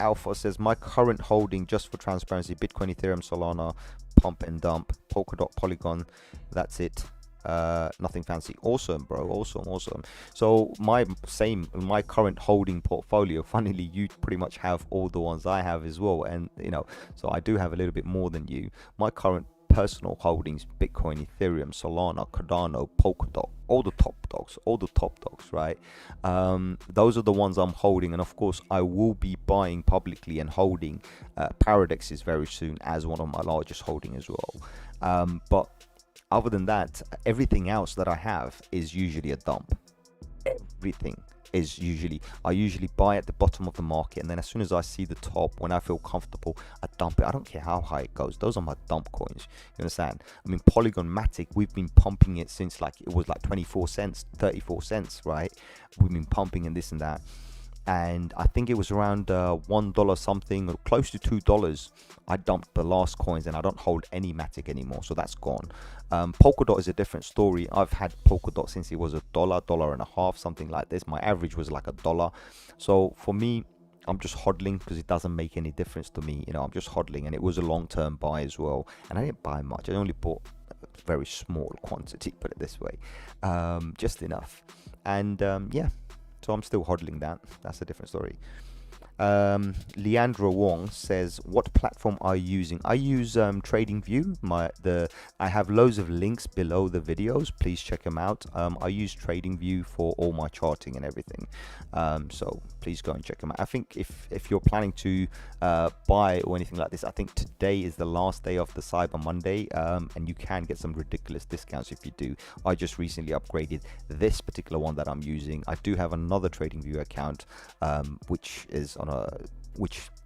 Alpha says, my current holding, just for transparency, Bitcoin, Ethereum, Solana, pump and dump, Polkadot, Polygon, that's it. Nothing fancy. Awesome, bro. Awesome. So my current holding portfolio, funnily, you pretty much have all the ones I have as well, and so I do have a little bit more than you. My current personal holdings: Bitcoin, Ethereum, Solana, Cardano, Polkadot, all the top dogs, right? Those are the ones I'm holding, and of course I will be buying publicly and holding Paradexes very soon as one of my largest holding as well. But other than that, everything else that I have is usually a dump. Everything is I usually buy at the bottom of the market, and then as soon as I see the top, when I feel comfortable, I dump it. I don't care how high it goes. Those are my dump coins. You understand? I mean, Polygon Matic, we've been pumping it since it was like 24 cents, 34 cents, right? We've been pumping and this and that. And I think it was around $1 something, or close to $2. I dumped the last coins, and I don't hold any Matic anymore, so that's gone. Polkadot is a different story. I've had Polkadot since it was $1, $1.50, something like this. My average was like $1. So for me, I'm just hodling, because it doesn't make any difference to me. I'm just hodling, and it was a long-term buy as well. And I didn't buy much. I only bought a very small quantity, put it this way, just enough. And yeah. So I'm still hodling that. That's a different story. Leandra Wong says, what platform are you using? I use TradingView. I have loads of links below the videos. Please check them out. I use TradingView for all my charting and everything. So please go and check them out. I think if you're planning to buy or anything like this, I think today is the last day of the Cyber Monday, and you can get some ridiculous discounts if you do. I just recently upgraded this particular one that I'm using. I do have another TradingView account, which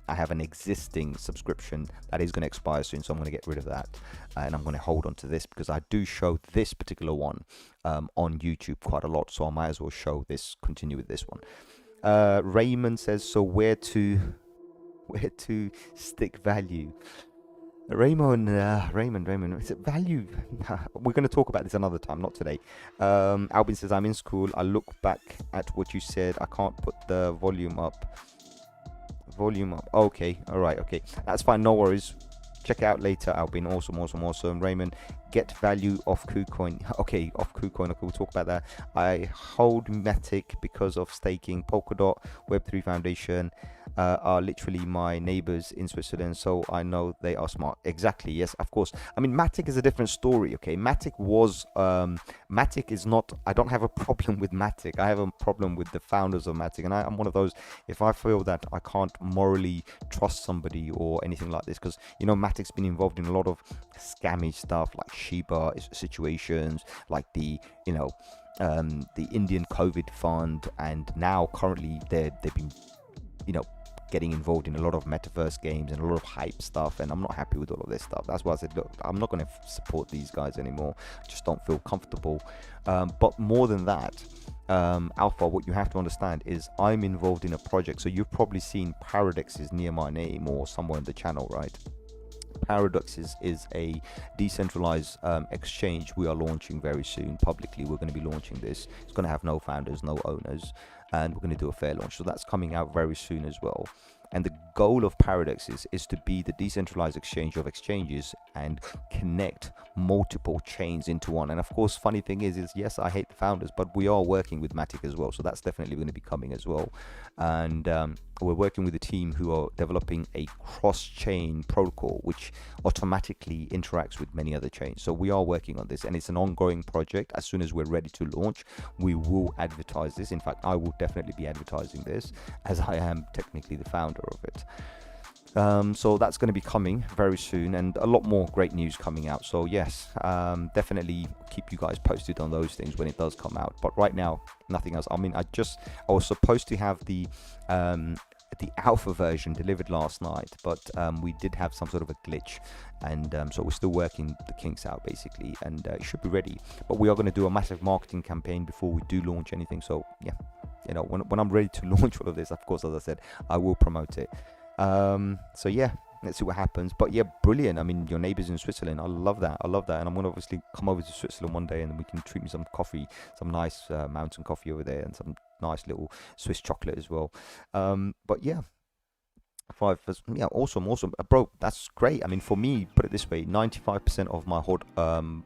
I have an existing subscription that is going to expire soon, so I'm going to get rid of that, and I'm going to hold on to this, because I do show this particular one on YouTube quite a lot, so I might as well continue with this one. Raymond says, so where to stick value? Raymond, is it value? We're going to talk about this another time, not today. Albin says, I'm in school. I look back at what you said. I can't put the volume up. Okay, all right, okay, that's fine, no worries. Check it out later, Albin. Awesome. Raymond, get value off KuCoin. Okay, off KuCoin. Okay, we'll talk about that. I hold Matic because of staking. Polkadot, Web3 Foundation are literally my neighbors in Switzerland, so I know they are smart. Exactly, yes, of course. I mean, Matic is a different story, okay? Matic is not, I don't have a problem with Matic. I have a problem with the founders of Matic, and I'm one of those, if I feel that I can't morally trust somebody or anything like this, because, Matic's been involved in a lot of scammy stuff, like Shiba situations, like the Indian COVID fund, and now currently they've been, getting involved in a lot of metaverse games and a lot of hype stuff, and I'm not happy with all of this stuff. That's why I said, look, I'm not going to support these guys anymore. I just don't feel comfortable. But more than that, Alpha, what you have to understand is I'm involved in a project. So you've probably seen Paradexes near my name or somewhere in the channel, right? Paradexes is a decentralized exchange we are launching very soon publicly. We're going to be launching this. It's going to have no founders, no owners. and we're going to do a fair launch. So that's coming out very soon as well. And the goal of Paradexes is to be the decentralized exchange of exchanges and connect multiple chains into one. And of course, funny thing is yes, I hate the founders, but we are working with Matic as well. So that's definitely going to be coming as well. And we're working with a team who are developing a cross-chain protocol which automatically interacts with many other chains. So we are working on this, and it's an ongoing project. As soon as we're ready to launch, we will advertise this. In fact, I will definitely be advertising this, as I am technically the founder of it. So that's going to be coming very soon, and a lot more great news coming out. So yes, definitely keep you guys posted on those things when it does come out. But right now, nothing else. I mean, I was supposed to have the alpha version delivered last night, but we did have some sort of a glitch, and so we're still working the kinks out basically, and it should be ready. But we are going to do a massive marketing campaign before we do launch anything. So yeah, you know, when I'm ready to launch all of this, of course, as I said, I will promote it. So yeah, let's see what happens. But yeah, brilliant. I mean, your neighbors in Switzerland, I love that, and I'm gonna obviously come over to Switzerland one day, and we can treat me some coffee, some nice mountain coffee over there, and some nice little Swiss chocolate as well. But yeah, yeah, awesome, bro, that's great. I mean, for me, put it this way, 95% of my whole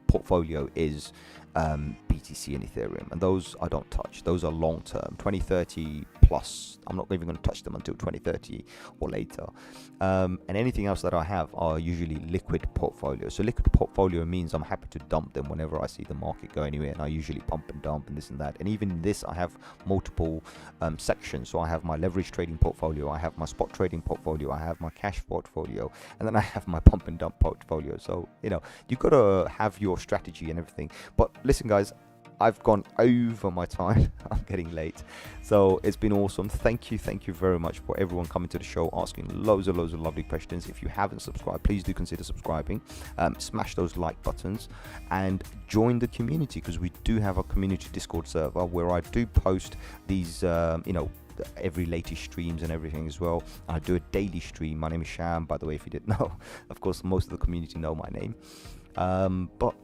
portfolio is BTC and Ethereum, and those I don't touch. Those are long term, 2030 plus. I'm not even going to touch them until 2030 or later. And anything else that I have are usually liquid portfolios. So liquid portfolio means I'm happy to dump them whenever I see the market go anywhere, and I usually pump and dump and this and that. And even in this, I have multiple sections. So I have my leverage trading portfolio, I have my spot trading portfolio, I have my cash portfolio, and then I have my pump and dump portfolio. So you know, you got to have your strategy and everything. But listen guys, I've gone over my time. I'm getting late, so it's been awesome. Thank you very much for everyone coming to the show, asking loads of lovely questions. If you haven't subscribed, please do consider subscribing. Smash those like buttons and join the community, because we do have a community Discord server where I do post these you know, every latest streams and everything as well. I do a daily stream. My name is Sham, by the way, if you didn't know. Of course, most of the community know my name. But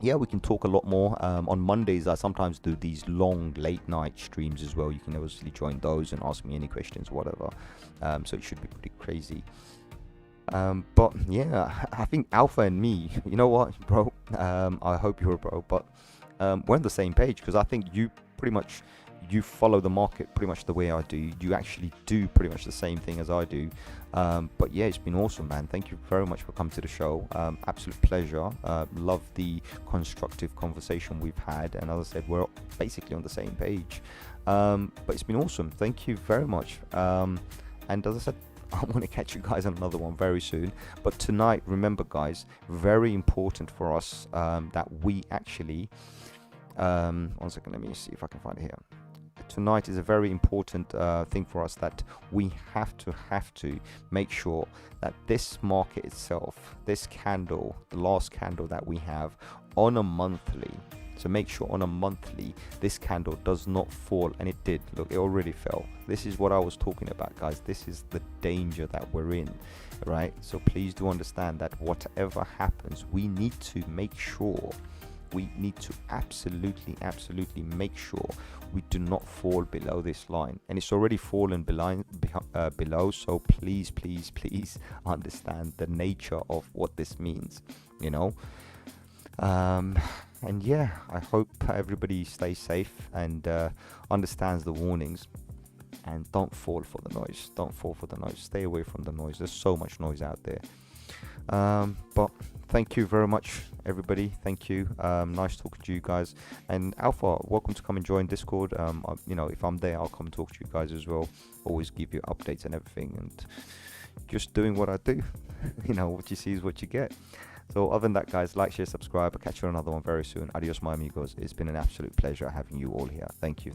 yeah, we can talk a lot more. On Mondays, I sometimes do these long late night streams as well. You can obviously join those and ask me any questions, whatever. So it should be pretty crazy. But yeah, I think Alpha and me, you know what, bro? I hope you're a bro, but we're on the same page, because I think you pretty much, you follow the market pretty much the way I do. You actually do pretty much the same thing as I do. But yeah, it's been awesome, man. Thank you very much for coming to the show. Absolute pleasure. Love the constructive conversation we've had, and as I said, we're basically on the same page. But it's been awesome. Thank you very much. And as I said, I want to catch you guys on another one very soon. But tonight, remember guys, very important for us that we actually, one second, let me see if I can find it here. Tonight is a very important thing for us, that we have to make sure that this market itself, this candle, the last candle that we have on a monthly, so make sure on a monthly this candle does not fall. And it did. Look, it already fell. This is what I was talking about, guys. This is the danger that we're in, right? So please do understand that whatever happens, we need to make sure, we need to absolutely make sure we do not fall below this line. And it's already fallen below, so please understand the nature of what this means, you know. And yeah, I hope everybody stays safe and understands the warnings, and don't fall for the noise. Stay away from the noise. There's so much noise out there. But thank you very much, everybody. Thank you. Nice talking to you guys. And Alpha, welcome to come and join Discord. You know, if I'm there, I'll come talk to you guys as well. Always give you updates and everything, and just doing what I do. You know, what you see is what you get. So other than that, guys, like, share, subscribe. I'll catch you on another one very soon. Adios, my amigos. It's been an absolute pleasure having you all here. Thank you.